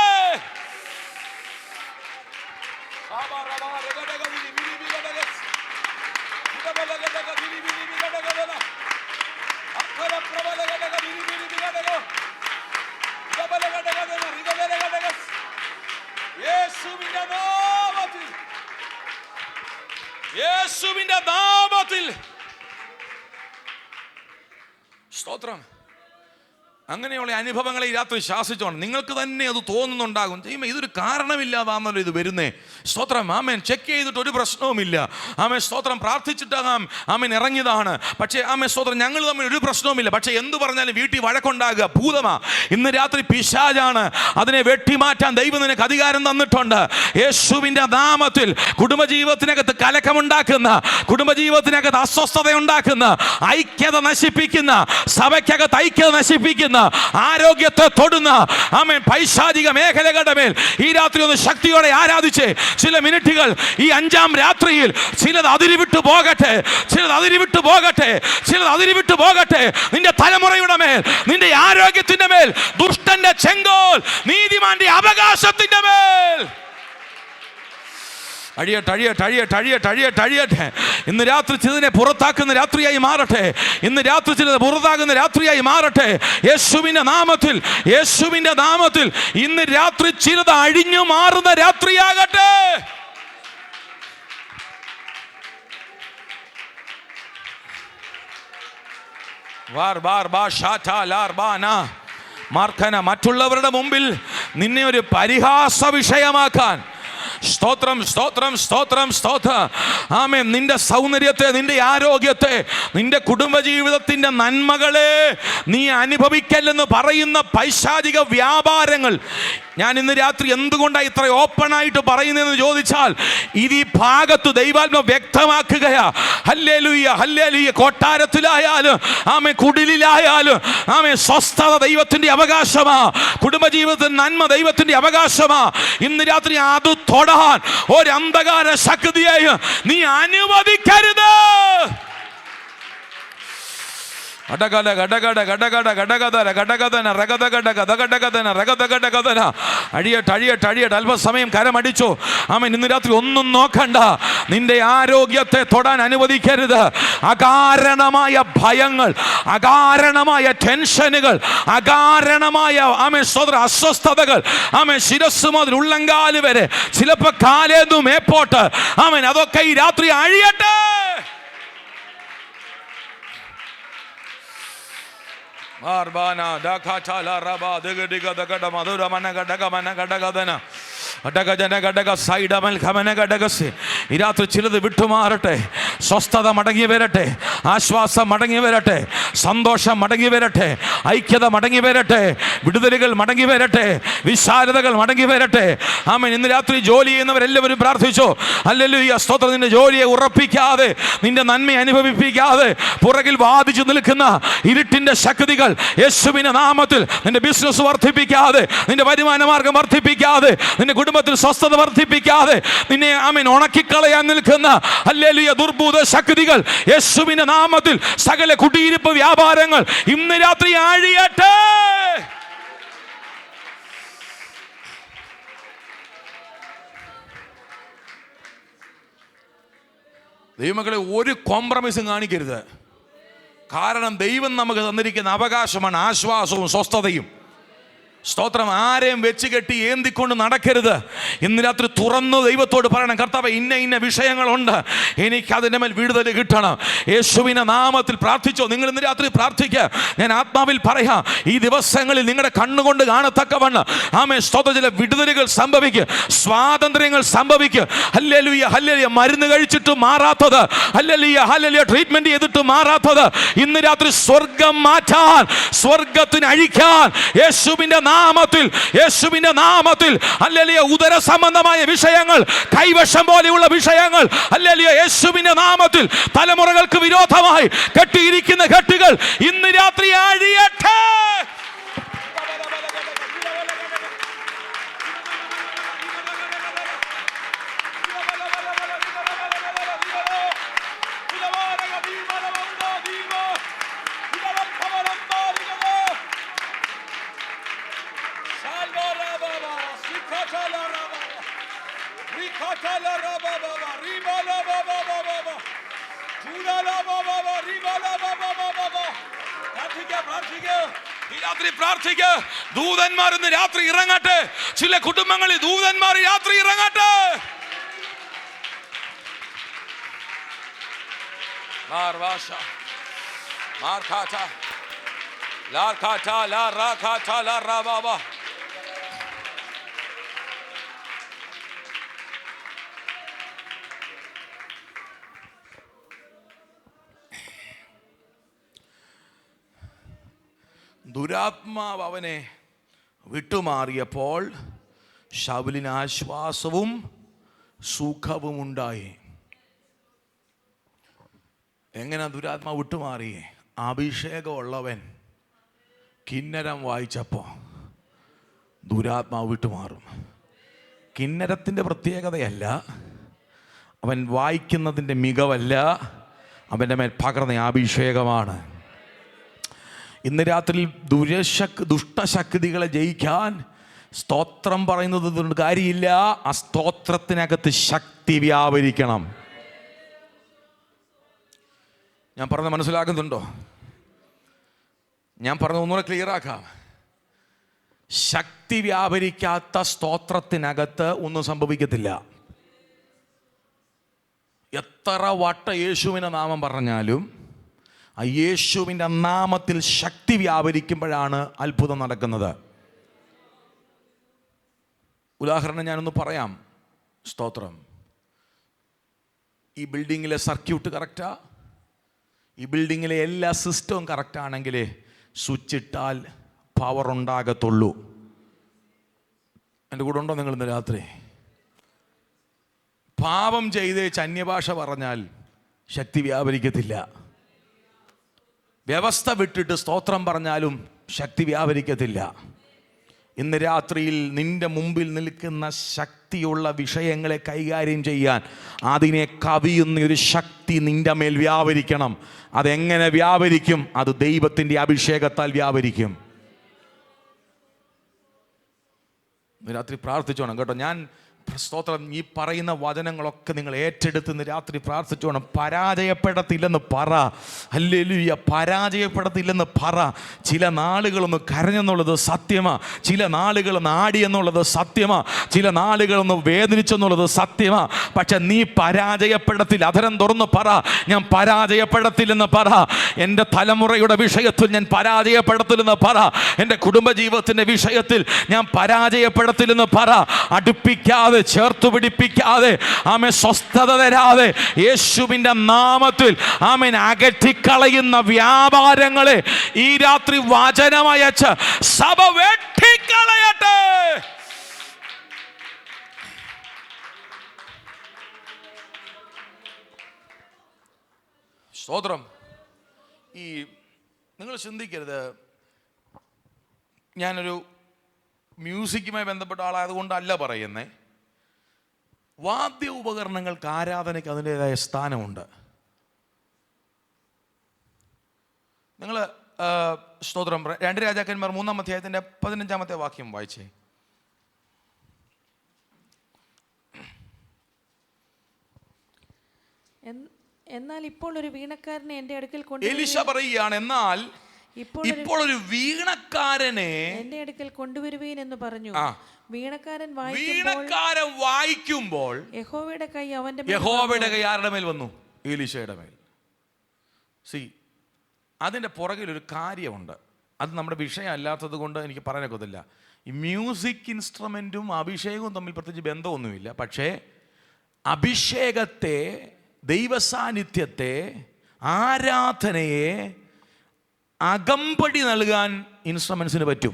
Speaker 1: യേശുവിന്റെ നാമത്തിൽ സ്തോത്രം. അങ്ങനെയുള്ള അനുഭവങ്ങളെ ഈ രാത്രി ശാസിച്ചോണം. നിങ്ങൾക്ക് തന്നെ അത് തോന്നുന്നുണ്ടാകും, ഇതൊരു കാരണമില്ലാതാണല്ലോ ഇത് വരുന്നേ. സ്തോത്രം. ആമേൻ. ചെക്ക് ചെയ്തിട്ട് ഒരു പ്രശ്നവുമില്ല. ആമേൻ. സ്തോത്രം. പ്രാർത്ഥിച്ചിട്ടാകാം ആമേൻ ഇറങ്ങിയതാണ്. പക്ഷേ ആമേൻ സ്തോത്രം, ഞങ്ങൾ തമ്മിൽ ഒരു പ്രശ്നവുമില്ല. പക്ഷേ എന്ത് പറഞ്ഞാലും വീട്ടിൽ വഴക്കുണ്ടാകുക ഭൂതമാ. ഇന്ന് രാത്രി പിശാചാണ്. അതിനെ വെട്ടിമാറ്റാൻ ദൈവം നിനക്ക് അധികാരം തന്നിട്ടുണ്ട്. യേശുവിൻ്റെ നാമത്തിൽ കുടുംബജീവിതത്തിനകത്ത് കലക്കമുണ്ടാക്കുന്ന, കുടുംബജീവിതത്തിനകത്ത് അസ്വസ്ഥത ഉണ്ടാക്കുന്ന, ഐക്യത നശിപ്പിക്കുന്ന, സഭയ്ക്കകത്ത് ഐക്യത നശിപ്പിക്കുന്ന, ആരോഗ്യത്തെ തൊടുന്ന ആമേൻ പൈശാചിക മേഖലകളുടെ മേൽ ഈ രാത്രി ഒന്ന് ശക്തിയോടെ ആരാധിച്ച് ചില മിനിറ്റുകൾ ഈ 5-ാം രാത്രിയിൽ ചിലത് അതിരിവിട്ടു പോകട്ടെ, ചിലത് അതിരിവിട്ടു പോകട്ടെ, ചിലത് അതിരിവിട്ടു പോകട്ടെ. നിന്റെ തലമുറയുടെ മേൽ, നിന്റെ ആരോഗ്യത്തിന്റെ മേൽ ദുഷ്ടന്റെ ചെങ്കോൽ, നീതിമാന്റെ അവകാശത്തിന്റെ മേൽ അഴിയട്ടെ. ഇന്ന് രാത്രി ചിലതിനെ പുറത്താക്കുന്ന രാത്രിയായി മാറട്ടെ. ഇന്ന് രാത്രി ചിലത് പുറത്താക്കുന്ന രാത്രിയായി മാറട്ടെ. യേശുവിന്റെ നാമത്തിൽ ഇന്ന് രാത്രി ചിലത് അഴിഞ്ഞു മാറുന്ന രാത്രിയാകട്ടെ. മറ്റുള്ളവരുടെ മുമ്പിൽ നിന്നെ ഒരു പരിഹാസ വിഷയമാക്കാൻ, സ്തോത്രം. ആമേൻ. നിന്റെ സൗന്ദര്യത്തെ, നിന്റെ ആരോഗ്യത്തെ, നിന്റെ കുടുംബജീവിതത്തിന്റെ നന്മകളെ നീ അനുഭവിക്കല്ലെന്ന് പറയുന്ന പൈശാചിക വ്യാപാരങ്ങൾ ഞാൻ ഇന്ന് രാത്രി എന്തുകൊണ്ടാണ് ഇത്ര ഓപ്പണായിട്ട് പറയുന്നതെന്ന് ചോദിച്ചാൽ, ഇത് ഈ ഭാഗത്ത് ദൈവാത്മ വ്യക്തമാക്കുകയാ. ഹല്ലേലൂയ. കൊട്ടാരത്തിലായാലും ആമേ, കുടിലായാലും ആമേ, സ്വസ്ഥത ദൈവത്തിന്റെ അവകാശമാ. കുടുംബജീവിതത്തിന്റെ നന്മ ദൈവത്തിന്റെ അവകാശമാ. ഇന്ന് രാത്രി അത് തൊടാൻ ഒരു അന്ധകാര ശക്തിയെയും നീ അനുവദിക്കരുത്. അഴിയട്ടെ. അല്പസമയം കരമടിച്ചു. ആമേൻ. ഇന്ന് രാത്രി ഒന്നും നോക്കണ്ട. നിന്റെ ആരോഗ്യത്തെ തൊടാൻ അനുവദിക്കരുത്. അകാരണമായ ഭയങ്ങൾ, അകാരണമായ ടെൻഷനുകൾ, അകാരണമായ അസ്വസ്ഥതകൾ, ശിരസ് മുതൽ ഉള്ളങ്കാല് വരെ, ചിലപ്പോ കാലേന്നു മേപ്പോട്ട്, ആമേൻ, അതൊക്കെ ഈ രാത്രി അഴിയട്ടെ. ഈ രാത്രി ചിലത് വിട്ടുമാറട്ടെ. സ്വസ്ഥത മടങ്ങി വരട്ടെ. ആശ്വാസം മടങ്ങി വരട്ടെ. സന്തോഷം മടങ്ങി വരട്ടെ. ഐക്യത മടങ്ങി വരട്ടെ. വിടുതലുകൾ മടങ്ങി വരട്ടെ. വിശാലതകൾ മടങ്ങി വരട്ടെ. ആമേൻ. ഇന്ന് രാത്രി ജോലി ചെയ്യുന്നവരെല്ലാവരും പ്രാർത്ഥിച്ചു. ഹല്ലേലൂയ. സ്തോത്രം. നിന്റെ ജോലിയെ ഉറപ്പിക്കാതെ, നിന്റെ നന്മയെ അനുഭവിപ്പിക്കാതെ പുറകിൽ വാദിച്ചു നിൽക്കുന്ന ഇരുട്ടിന്റെ ശക്തികൾ യേശുവിന്റെ നാമത്തിൽ നിന്റെ ബിസിനസ് വർദ്ധിപ്പിക്കാതെ, നിന്റെ വരുമാന മാർഗം വർദ്ധിപ്പിക്കാതെ, നിന്റെ കുടുംബത്തിൽ സ്വസ്ഥത വർദ്ധിപ്പിക്കാതെ, നിന്നെ ആമേൻ ഉണക്കിക്കളയാൻ നിൽക്കുന്ന ഹല്ലേലൂയ ദുർഭൂത ശക്തികൾ യേശുവിന്റെ നാമത്തിൽ സകല കുടിയിരിപ്പ് വ്യാപാരങ്ങൾ ഇന്ന് രാത്രി അഴിയട്ടെ. ദൈവമക്കളെ, ഒരു കോംപ്രമൈസും കാണിക്കരുത്. കാരണം ദൈവം നമുക്ക് തന്നിരിക്കുന്ന അവകാശമാണ് ആശ്വാസവും സ്വസ്ഥതയും. സ്തോത്രം. ആരെയും വെച്ച് കെട്ടി ഏന്തിക്കൊണ്ട് നടക്കരുത്. ഇന്ന് രാത്രി തുറന്ന് ദൈവത്തോട് പറയണം, കർത്താവേ, ഇന്ന വിഷയങ്ങളുണ്ട്, എനിക്ക് അതിൻ്റെ മേൽ വിടുതൽ കിട്ടണം. യേശുവിന്റെ നാമത്തിൽ പ്രാർത്ഥിച്ചോ. നിങ്ങൾ ഇന്ന് രാത്രി പ്രാർത്ഥിക്കുക. ഞാൻ ആത്മാവിൽ പറയാം, ഈ ദിവസങ്ങളിൽ നിങ്ങളുടെ കണ്ണുകൊണ്ട് കാണത്തക്കവണ്ണം ആമേൻ, സ്തോത്രം, ചില വിടുതലുകൾ സംഭവിക്കുക, സ്വാതന്ത്ര്യങ്ങൾ സംഭവിക്കുക. ഹല്ലേലൂയ. മരുന്ന് കഴിച്ചിട്ട് മാറാത്തത്, ഹല്ലേലൂയ, ട്രീറ്റ്മെന്റ് ചെയ്തിട്ട് മാറാത്തത്, ഇന്ന് രാത്രി സ്വർഗം മാറ്റാൻ, സ്വർഗത്തിന് അഴിക്കാൻ യേശുവിന്റെ നാമത്തിൽ ഹല്ലേലൂയ. ഉദര സംബന്ധമായ വിഷയങ്ങൾ, കൈവശം പോലെയുള്ള വിഷയങ്ങൾ, ഹല്ലേലൂയ, യേശുവിന്റെ നാമത്തിൽ തലമുറകൾക്ക് വിരോധമായി കെട്ടിയിരിക്കുന്ന കെട്ടുകൾ ഇന്ന് രാത്രി അഴിയട്ടെ. ദൂതന്മാർ ഇന്ന് രാത്രി ഇറങ്ങട്ടെ. ചില കുടുംബങ്ങളിൽ ദൂതന്മാർ രാത്രി ഇറങ്ങട്ടെ. ദുരാത്മാവ് അവനെ വിട്ടുമാറിയപ്പോൾ ശൗലിന് ആശ്വാസവും സുഖവും ഉണ്ടായി. എങ്ങനെ ദുരാത്മാവ് വിട്ടുമാറി? അഭിഷേകമുള്ളവൻ കിന്നരം വായിച്ചപ്പോൾ ദുരാത്മാവ് വിട്ടുമാറും. കിന്നരത്തിൻ്റെ പ്രത്യേകതയല്ല, അവൻ വായിക്കുന്നതിൻ്റെ മികവല്ല, അവൻ്റെ മേൽ പകർന്ന അഭിഷേകമാണ്. ഇന്ന് രാത്രി ദുഷ്ടശക്തികളെ ജയിക്കാൻ സ്തോത്രം പറയുന്നത് കൊണ്ട് കാര്യമില്ല, ആ സ്തോത്രത്തിനകത്ത് ശക്തി വ്യാപരിക്കണം. ഞാൻ പറഞ്ഞത് മനസ്സിലാക്കുന്നുണ്ടോ? ഞാൻ പറഞ്ഞത് ഒന്നുകൂടെ ക്ലിയർ ആക്കാം. ശക്തി വ്യാപരിക്കാത്ത സ്തോത്രത്തിനകത്ത് ഒന്നും സംഭവിക്കത്തില്ല. എത്ര വട്ട യേശുവിൻ്റെ നാമം പറഞ്ഞാലും ആ യേശുവിൻ്റെ നാമത്തിൽ ശക്തി വ്യാപരിക്കുമ്പോഴാണ് അത്ഭുതം നടക്കുന്നത്. ഉദാഹരണം ഞാനൊന്ന് പറയാം. സ്തോത്രം. ഈ ബിൽഡിങ്ങിലെ സർക്യൂട്ട് കറക്റ്റാ, ഈ ബിൽഡിങ്ങിലെ എല്ലാ സിസ്റ്റവും കറക്റ്റാണെങ്കിലേ സ്വിച്ച് ഇട്ടാൽ പവർ ഉണ്ടാകത്തുള്ളൂ. എൻ്റെ കൂടെ ഉണ്ടോ നിങ്ങൾ ഇന്ന് രാത്രി? പാപം ചെയ്ത് അന്യഭാഷ പറഞ്ഞാൽ ശക്തി വ്യാപരിക്കത്തില്ല. വ്യവസ്ഥ വിട്ടിട്ട് സ്തോത്രം പറഞ്ഞാലും ശക്തി വ്യാപരിക്കത്തില്ല. ഇന്ന് രാത്രിയിൽ നിന്റെ മുമ്പിൽ നിൽക്കുന്ന ശക്തിയുള്ള വിഷയങ്ങളെ കൈകാര്യം ചെയ്യാൻ അതിനെ കവിയുന്ന ഒരു ശക്തി നിന്റെ മേൽ വ്യാപരിക്കണം. അതെങ്ങനെ വ്യാപരിക്കും? അത് ദൈവത്തിൻ്റെ അഭിഷേകത്താൽ വ്യാപരിക്കും. രാത്രി പ്രാർത്ഥിച്ചോണം കേട്ടോ. ഞാൻ സ്തോത്രം, ഈ പറയുന്ന വചനങ്ങളൊക്കെ നിങ്ങൾ ഏറ്റെടുത്ത് ഇന്ന് രാത്രി പ്രാർത്ഥിച്ചോണം. പരാജയപ്പെടത്തില്ലെന്ന് പറ. ഹല്ലേലൂയ. പരാജയപ്പെടത്തില്ലെന്ന് പറ. ചില നാളുകളൊന്ന് കരഞ്ഞെന്നുള്ളത് സത്യമാ, ചില നാളുകളൊന്ന് ആടി എന്നുള്ളത് സത്യമാ, ചില നാളുകളൊന്ന് വേദനിച്ചെന്നുള്ളത് സത്യമാ. പക്ഷെ നീ പരാജയപ്പെടത്തില്ല. അധരം തുറന്ന് പറ, ഞാൻ പരാജയപ്പെടത്തില്ലെന്ന് പറ. എൻ്റെ തലമുറയുടെ വിഷയത്തിൽ ഞാൻ പരാജയപ്പെടത്തില്ലെന്ന് പറ. എൻ്റെ കുടുംബജീവിതത്തിൻ്റെ വിഷയത്തിൽ ഞാൻ പരാജയപ്പെടത്തില്ലെന്ന് പറ. അടുപ്പിക്കാതെ, ചേർത്ത് പിടിപ്പിക്കാതെ, ആമേൻ, സ്വസ്ഥത തരാതെ യേശുവിൻ്റെ നാമത്തിൽ ആമേൻ അകറ്റിക്കളയുന്ന വ്യാപാരങ്ങളെ ഈ രാത്രി വചനമയച്ച് സഭ വെട്ടിക്കളയട്ടെ. സ്തോത്രം. ഈ നിങ്ങൾ ചിന്തിക്കരുത്, ഞാനൊരു മ്യൂസിക്കുമായി ബന്ധപ്പെട്ട ആളായതുകൊണ്ടല്ല പറയുന്നേ. വാദ്യ ഉപകരണങ്ങൾക്ക് ആരാധനയ്ക്ക് അതിൻ്റെതായ സ്ഥാനമുണ്ട്. നിങ്ങൾ സ്തോത്രം 2 രാജാക്കന്മാർ 3-ാം അധ്യായത്തിൻ്റെ 15-ാമത്തെ വാക്യം വായിച്ചേ.
Speaker 3: എന്നാൽ ഇപ്പോൾ ഒരു വീണക്കാരനെ എൻ്റെ അടുക്കൽ
Speaker 1: എലീശ പറയുകയാണ്, എന്നാൽ ഇപ്പോൾ ഒരു വീണക്കാരനെ
Speaker 3: എന്റെ അടുക്കൽ കൊണ്ടുവരുവീൻ എന്ന് പറഞ്ഞു. വീണക്കാരൻ
Speaker 1: വായിക്കുമ്പോൾ
Speaker 3: യഹോവയുടെ കൈ
Speaker 1: ആരുടെ മേൽ വന്നു? എലീശയുടെ മേൽ. അതിൻ്റെ പുറകിൽ ഒരു കാര്യമുണ്ട്. അത് നമ്മുടെ വിഷയം അല്ലാത്തത് കൊണ്ട് എനിക്ക് പറയാനൊക്കത്തില്ല. ഈ മ്യൂസിക് ഇൻസ്ട്രുമെൻറ്റും അഭിഷേകവും തമ്മിൽ പ്രത്യേകിച്ച് ബന്ധമൊന്നുമില്ല. പക്ഷേ അഭിഷേകത്തെ, ദൈവസാന്നിധ്യത്തെ, ആരാധനയെ അകമ്പടി നൽകാൻ ഇൻസ്ട്രുമെൻസിന് പറ്റും.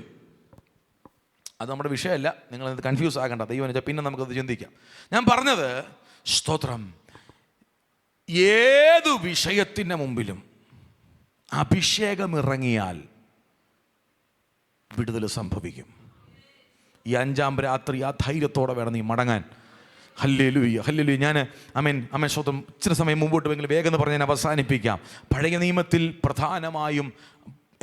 Speaker 1: അത് നമ്മുടെ വിഷയമല്ല, നിങ്ങളത് കൺഫ്യൂസ് ആകണ്ട. ദൈവം വെച്ചാൽ പിന്നെ നമുക്കത് ചിന്തിക്കാം. ഞാൻ പറഞ്ഞത്, സ്തോത്രം, ഏതു വിഷയത്തിൻ്റെ മുമ്പിലും അഭിഷേകം ഇറങ്ങിയാൽ വിടുതൽ സംഭവിക്കും. ഈ 5-ാം രാത്രി ആ ധൈര്യത്തോടെ വേണം നീ മടങ്ങാൻ. Hallelujah, hallelujah. ഞാൻ അമേൻ സ്തോത്രം. ഇച്ചിരി സമയം മുമ്പോട്ട് വെങ്കിൽ വേഗം എന്ന് പറഞ്ഞ് ഞാൻ അവസാനിപ്പിക്കാം. പഴയ നിയമത്തിൽ പ്രധാനമായും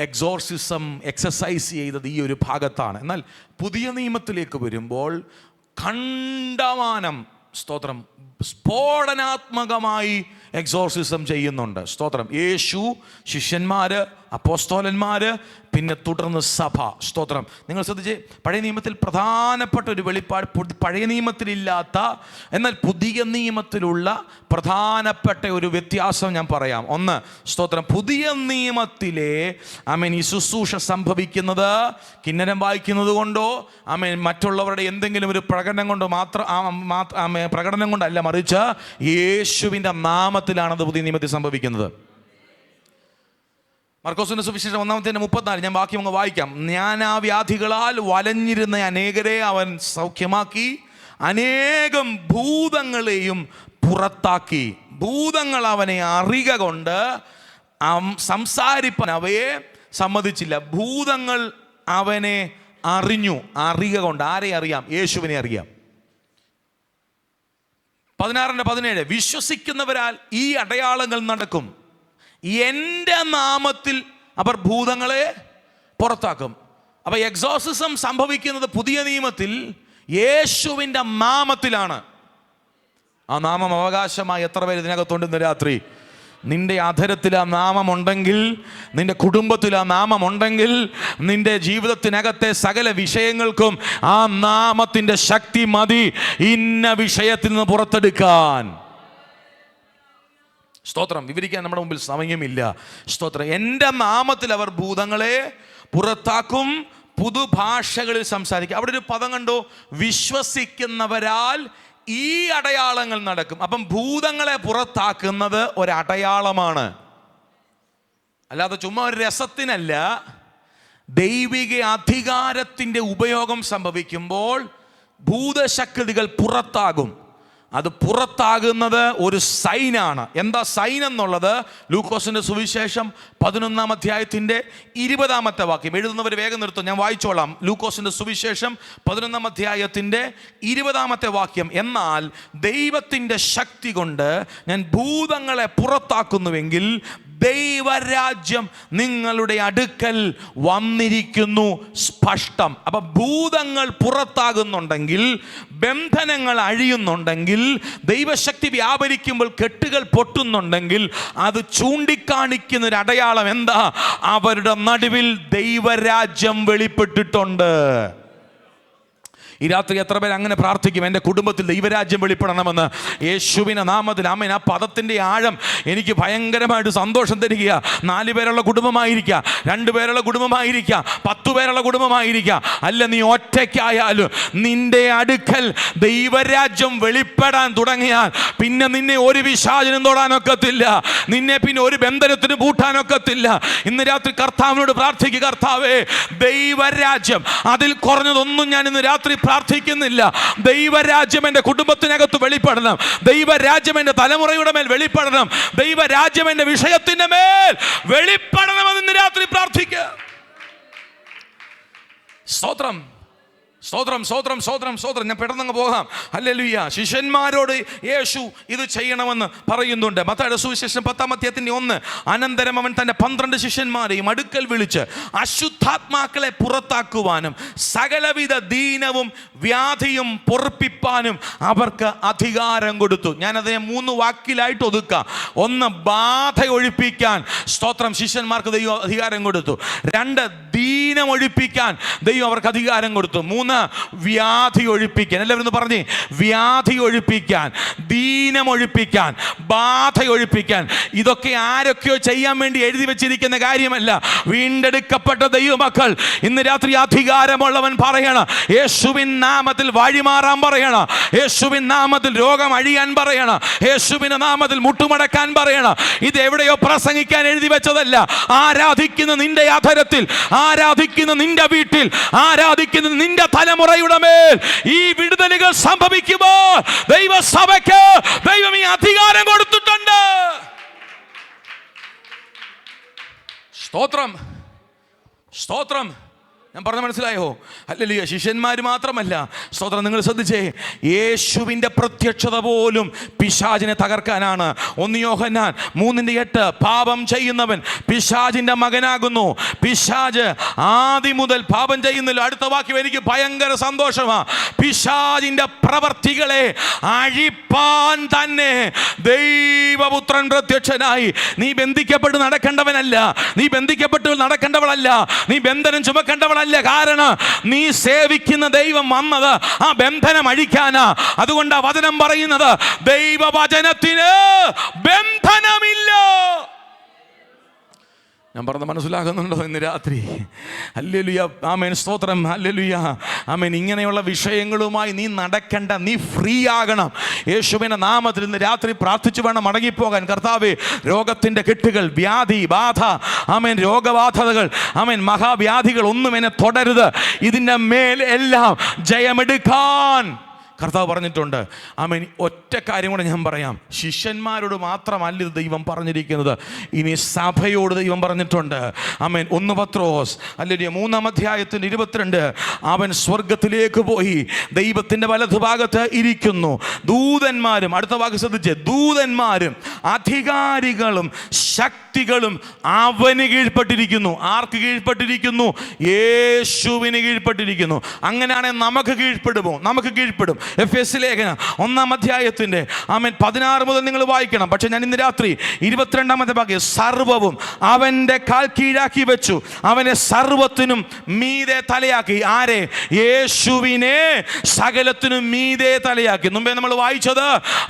Speaker 1: എക്സോർസിസം എക്സസൈസ് ചെയ്തത് ഈ ഒരു ഭാഗത്താണ്. എന്നാൽ പുതിയ നിയമത്തിലേക്ക് വരുമ്പോൾ കണ്ടമാനം, സ്തോത്രം, സ്ഫോടനാത്മകമായി എക്സോർസിസം ചെയ്യുന്നുണ്ട്. സ്തോത്രം. യേശു, ശിഷ്യന്മാര്, അപ്പോസ്തോലന്മാര്, പിന്നെ തുടർന്ന് സഭ. സ്തോത്രം. നിങ്ങൾ ശ്രദ്ധിച്ച്, പഴയ നിയമത്തിൽ പ്രധാനപ്പെട്ട ഒരു വെളിപ്പാട്, പഴയ നിയമത്തിലില്ലാത്ത എന്നാൽ പുതിയ നിയമത്തിലുള്ള പ്രധാനപ്പെട്ട ഒരു വ്യത്യാസം ഞാൻ പറയാം. ഒന്ന്, സ്തോത്രം, പുതിയ നിയമത്തിലെ ഈ ശുശ്രൂഷ സംഭവിക്കുന്നത് കിന്നരം വായിക്കുന്നത് കൊണ്ടോ മറ്റുള്ളവരുടെ എന്തെങ്കിലും ഒരു പ്രകടനം കൊണ്ടോ പ്രകടനം കൊണ്ടല്ല, മറിച്ച് യേശുവിൻ്റെ നാമത്തിലാണത് പുതിയ നിയമത്തിൽ സംഭവിക്കുന്നത്. മർക്കോസിന്റെ സുവിശേഷം 1:34 ഞാൻ വാക്യം അങ്ങ് വായിക്കാം. വ്യാധികളാൽ വലഞ്ഞിരുന്ന അനേകരെ അവൻ സൗഖ്യമാക്കി, അനേകം ഭൂതങ്ങളെയും പുറത്താക്കി. ഭൂതങ്ങൾ അവനെ അറിക കൊണ്ട് സംസാരിപ്പാൻ അവയെ സമ്മതിച്ചില്ല. ഭൂതങ്ങൾ അവനെ അറിഞ്ഞു. അറിക കൊണ്ട് ആരെ അറിയാം? യേശുവിനെ അറിയാം. 16:17 വിശ്വസിക്കുന്നവരാൽ ഈ അടയാളങ്ങൾ നടക്കും, എൻ്റെ നാമത്തിൽ അവർ ഭൂതങ്ങളെ പുറത്താക്കും. അപ്പൊ എക്സോസിസം സംഭവിക്കുന്നത് പുതിയ നിയമത്തിൽ യേശുവിൻ്റെ നാമത്തിലാണ്. ആ നാമം അവകാശമായി എത്ര പേര് ഇതിനകത്തുണ്ട് ഇന്ന് രാത്രി? നിന്റെ അധരത്തിൽ ആ നാമമുണ്ടെങ്കിൽ, നിന്റെ കുടുംബത്തിൽ ആ നാമമുണ്ടെങ്കിൽ, നിന്റെ ജീവിതത്തിനകത്തെ സകല വിഷയങ്ങൾക്കും ആ നാമത്തിൻ്റെ ശക്തി മതി ഇന്ന വിഷയത്തിൽ നിന്ന് പുറത്തെടുക്കാൻ. സ്തോത്രം. വിവരിക്കാൻ നമ്മുടെ മുമ്പിൽ സമയമില്ല. സ്തോത്രം. എൻ്റെ നാമത്തിൽ അവർ ഭൂതങ്ങളെ പുറത്താക്കും, പുതുഭാഷകളിൽ സംസാരിക്കും. അവിടെ ഒരു പദം കണ്ടോ, വിശ്വസിക്കുന്നവരാൽ ഈ അടയാളങ്ങൾ നടക്കും. അപ്പം ഭൂതങ്ങളെ പുറത്താക്കുന്നത് ഒരടയാളമാണ്, അല്ലാതെ ചുമ്മാ ഒരു രസത്തിനല്ല. ദൈവിക അധികാരത്തിൻ്റെ ഉപയോഗം സംഭവിക്കുമ്പോൾ ഭൂതശക്തികൾ പുറത്താകും. അത് പുറത്താകുന്നത് ഒരു സൈനാണ്. എന്താ സൈൻ എന്നുള്ളത്? ലൂക്കോസിന്റെ സുവിശേഷം 11-ാം അധ്യായത്തിന്റെ 20-ാമത്തെ വാക്യം. എഴുതുന്നവർ വേഗം നിർത്തും, ഞാൻ വായിച്ചോളാം. ലൂക്കോസിന്റെ സുവിശേഷം 11-ാം അധ്യായത്തിന്റെ 20-ാമത്തെ വാക്യം. എന്നാൽ ദൈവത്തിൻ്റെ ശക്തി കൊണ്ട് ഞാൻ ഭൂതങ്ങളെ പുറത്താക്കുന്നുവെങ്കിൽ ദൈവരാജ്യം നിങ്ങളുടെ അടുക്കൽ വന്നിരിക്കുന്നു സ്പഷ്ടം. അപ്പൊ ഭൂതങ്ങൾ പുറത്താകുന്നുണ്ടെങ്കിൽ, ബന്ധനങ്ങൾ അഴിയുന്നുണ്ടെങ്കിൽ, ദൈവശക്തി വ്യാപരിക്കുമ്പോൾ കെട്ടുകൾ പൊട്ടുന്നുണ്ടെങ്കിൽ, അത് ചൂണ്ടിക്കാണിക്കുന്ന ഒരു അടയാളം എന്താ? അവരുടെ നടുവിൽ ദൈവരാജ്യം വെളിപ്പെട്ടിട്ടുണ്ട്. ഈ രാത്രി എത്ര പേര് അങ്ങനെ പ്രാർത്ഥിക്കും? എൻ്റെ കുടുംബത്തിൽ ദൈവരാജ്യം വെളിപ്പെടണമെന്ന് യേശുവിൻ്റെ നാമത്തിൽ. ആമേൻ. ആ പദത്തിൻ്റെ ആഴം എനിക്ക് ഭയങ്കരമായിട്ട് സന്തോഷം തരിക. 4 പേരുള്ള കുടുംബമായിരിക്കുക, 2 പേരുള്ള കുടുംബമായിരിക്കുക, 10 പേരുള്ള കുടുംബമായിരിക്കുക, അല്ല നീ ഒറ്റയ്ക്കായാലും നിന്റെ അടുക്കൽ ദൈവരാജ്യം വെളിപ്പെടാൻ തുടങ്ങിയാൽ പിന്നെ നിന്നെ ഒരു പിശാചിനും തൊടാനൊക്കത്തില്ല, നിന്നെ പിന്നെ ഒരു ബന്ധനത്തിന് പൂട്ടാനൊക്കത്തില്ല. ഇന്ന് രാത്രി കർത്താവിനോട് പ്രാർത്ഥിക്കുക, കർത്താവേ ദൈവരാജ്യം, അതിൽ കുറഞ്ഞതൊന്നും ഞാൻ ഇന്ന് രാത്രി പ്രാർത്ഥിക്കുന്നില്ല. ദൈവരാജ്യം എൻ്റെ കുടുംബത്തിനകത്ത് വെളിപ്പെടണം, ദൈവരാജ്യം എൻ്റെ തലമുറയുടെ മേൽ വെളിപ്പെടണം, ദൈവരാജ്യം എൻ്റെ വിഷയത്തിൻ്റെ മേൽ വെളിപ്പെടണമെന്ന് ഇന്ന് രാത്രി പ്രാർത്ഥിക്കുക. സ്തോത്രം, സ്തോത്രം, സ്തോത്രം, സ്തോത്രം, സ്തോത്രം. ഞാൻ പെട്ടെന്ന് പോകാം. ഹല്ലേലൂയ. ശിഷ്യന്മാരോട് യേശു ഇത് ചെയ്യണമെന്ന് പറയുന്നുണ്ട്. മത്തായിയുടെ സുവിശേഷം 10-ാം അധ്യായത്തിന്റെ 1. അനന്തരം അവൻ തൻ്റെ 12 ശിഷ്യന്മാരെയും അടുക്കൽ വിളിച്ച് അശുദ്ധാത്മാക്കളെ പുറത്താക്കുവാനും സകലവിധ ദീനവും വ്യാധിയും പൊറുപ്പിപ്പാനും അവർക്ക് അധികാരം കൊടുത്തു. ഞാനതിനെ 3 വാക്കിലായിട്ട് ഒതുക്കാം. 1, ബാധ ഒഴിപ്പിക്കാൻ സ്തോത്രം ശിഷ്യന്മാർക്ക് ദൈവം അധികാരം കൊടുത്തു. 2, ദീനം ഒഴിപ്പിക്കാൻ ദൈവം അവർക്ക് അധികാരം കൊടുത്തു. 3, വ്യാധി ഒഴിപ്പിക്കാൻ. എല്ലാവരും പറഞ്ഞേ, വ്യാധി ഒഴിപ്പിക്കാൻ, ദീനം ഒഴിപ്പിക്കാൻ, ബാധ ഒഴിപ്പിക്കാൻ. ഇതൊക്കെ ആരൊക്കെയോ ചെയ്യാൻ വേണ്ടി എഴുതി വെച്ചിരിക്കുന്ന കാര്യമല്ല. വീണ്ടെടുക്കപ്പെട്ട ദൈവമക്കൾ ഇന്ന് രാത്രി അധികാരമുള്ളവൻ പറയണം, യേശുവിൻ നാമത്തിൽ വഴിമാറാൻ പറയണം, യേശുവിൻ നാമത്തിൽ രോഗം അഴിയാൻ പറയണം, യേശുവിന്റെ നാമത്തിൽ മുട്ടുമടക്കാൻ പറയണം. ഇത് എവിടെയോ പ്രസംഗിക്കാൻ എഴുതി വെച്ചതല്ല. ആരാധിക്കുന്ന നിന്റെ അധരത്തിൽ, ആരാധിക്കുന്ന നിന്റെ വീട്ടിൽ, ആരാധിക്കുന്ന നിന്റെ തലമുറയുടെ മേൽ ഈ വിടുതലുകൾ സംഭവിക്കുമ്പോൾ ദൈവസഭയ്ക്ക് ദൈവം ഈ അധികാരം കൊടുത്തിട്ടുണ്ട്. സ്തോത്രം, സ്തോത്രം. ഞാൻ പറഞ്ഞ മനസ്സിലായോ? ഹല്ലേലൂയ. ശിഷ്യന്മാർ മാത്രമല്ല, സ്തോത്രം. നിങ്ങൾ ശ്രദ്ധിച്ചേ, യേശുവിൻ്റെ പ്രത്യക്ഷത പോലും പിശാചിനെ തകർക്കാനാണ്. 1 യോഹന്നാൻ 3:8 പാപം ചെയ്യുന്നവൻ പിശാചിൻ്റെ മകനാകുന്നു. പിശാച് ആദ്യം മുതൽ പാപം ചെയ്യുന്നില്ല. അടുത്ത വാക്യം എനിക്ക് ഭയങ്കര സന്തോഷമാണ്. പിശാചിൻ്റെ പ്രവർത്തികളെ അഴിപ്പാൻ തന്നെ ദൈവപുത്രൻ പ്രത്യക്ഷനായി. നീ ബന്ധിക്കപ്പെട്ട് നടക്കേണ്ടവനല്ല, നീ ബന്ധിക്കപ്പെട്ട് നടക്കേണ്ടവളല്ല, നീ ബന്ധനം ചുമക്കേണ്ടവളല്ല. കാരണം നീ സേവിക്കുന്ന ദൈവം വന്നത് ആ ബന്ധനം അഴിക്കാനാ. അതുകൊണ്ട് ആ വചനം പറയുന്നത് ദൈവവചനത്തിന് ബന്ധനമില്ല. ഞാൻ പറഞ്ഞത് മനസ്സിലാകുന്നുണ്ടോ ഇന്ന് രാത്രി? ഹല്ലേലൂയ. ആമേൻ. സ്തോത്രം. ഹല്ലേലൂയ. ആമേൻ. ഇങ്ങനെയുള്ള വിഷയങ്ങളുമായി നീ നടക്കണ്ട, നീ ഫ്രീ ആകണം. യേശുവിൻ്റെ നാമത്തിൽ ഇന്ന് രാത്രി പ്രാർത്ഥിച്ചു വേണം മടങ്ങിപ്പോകാൻ. കർത്താവേ, രോഗത്തിൻ്റെ കെട്ടുകൾ, വ്യാധി, ബാധ, ആമേൻ, രോഗബാധകൾ, ആമേൻ, മഹാവ്യാധികൾ ഒന്നും എന്നെ തൊടരുത്. ഇതിൻ്റെ മേൽ എല്ലാം ജയമെടുക്കാൻ കർത്താവ് പറഞ്ഞിട്ടുണ്ട്. ആമേൻ. ഒറ്റ കാര്യം കൂടെ ഞാൻ പറയാം. ശിഷ്യന്മാരോട് മാത്രമല്ല ഇത് ദൈവം പറഞ്ഞിരിക്കുന്നത്, ഇനി സഭയോട് ദൈവം പറഞ്ഞിട്ടുണ്ട്. ആമേൻ. 1 പത്രോസ് 3-ാം അധ്യായത്തിൻ്റെ 22, അവൻ സ്വർഗത്തിലേക്ക് പോയി ദൈവത്തിൻ്റെ വലതുഭാഗത്ത് ഇരിക്കുന്നു. ദൂതന്മാരും, അടുത്ത വാക്ക് ശ്രദ്ധിച്ച്, ദൂതന്മാരും അധികാരികളും ശക്തികളും അവന് കീഴ്പ്പെട്ടിരിക്കുന്നു. ആർക്ക് കീഴ്പ്പെട്ടിരിക്കുന്നു? യേശുവിന് കീഴ്പ്പെട്ടിരിക്കുന്നു. അങ്ങനെയാണെങ്കിൽ നമുക്ക് കീഴ്പ്പെടുമോ? നമുക്ക് കീഴ്പ്പെടും. എഫെസ്യ ലേഖനം 1-ാം അധ്യായത്തിൻ്റെ 16 മുതൽ നിങ്ങൾ വായിക്കണം. പക്ഷെ ഞാൻ ഇന്ന് രാത്രി 22-ാമത്തെ ഭാഗം, സർവവും അവൻ്റെ കാൽ കീഴാക്കി വെച്ചു, അവനെ സർവത്തിനും മീതെ തലയാക്കി. ആരെ? യേശുവിനെ സകലത്തിനും മീതെ തലയാക്കി. മുമ്പേ നമ്മൾ വായിച്ചത്,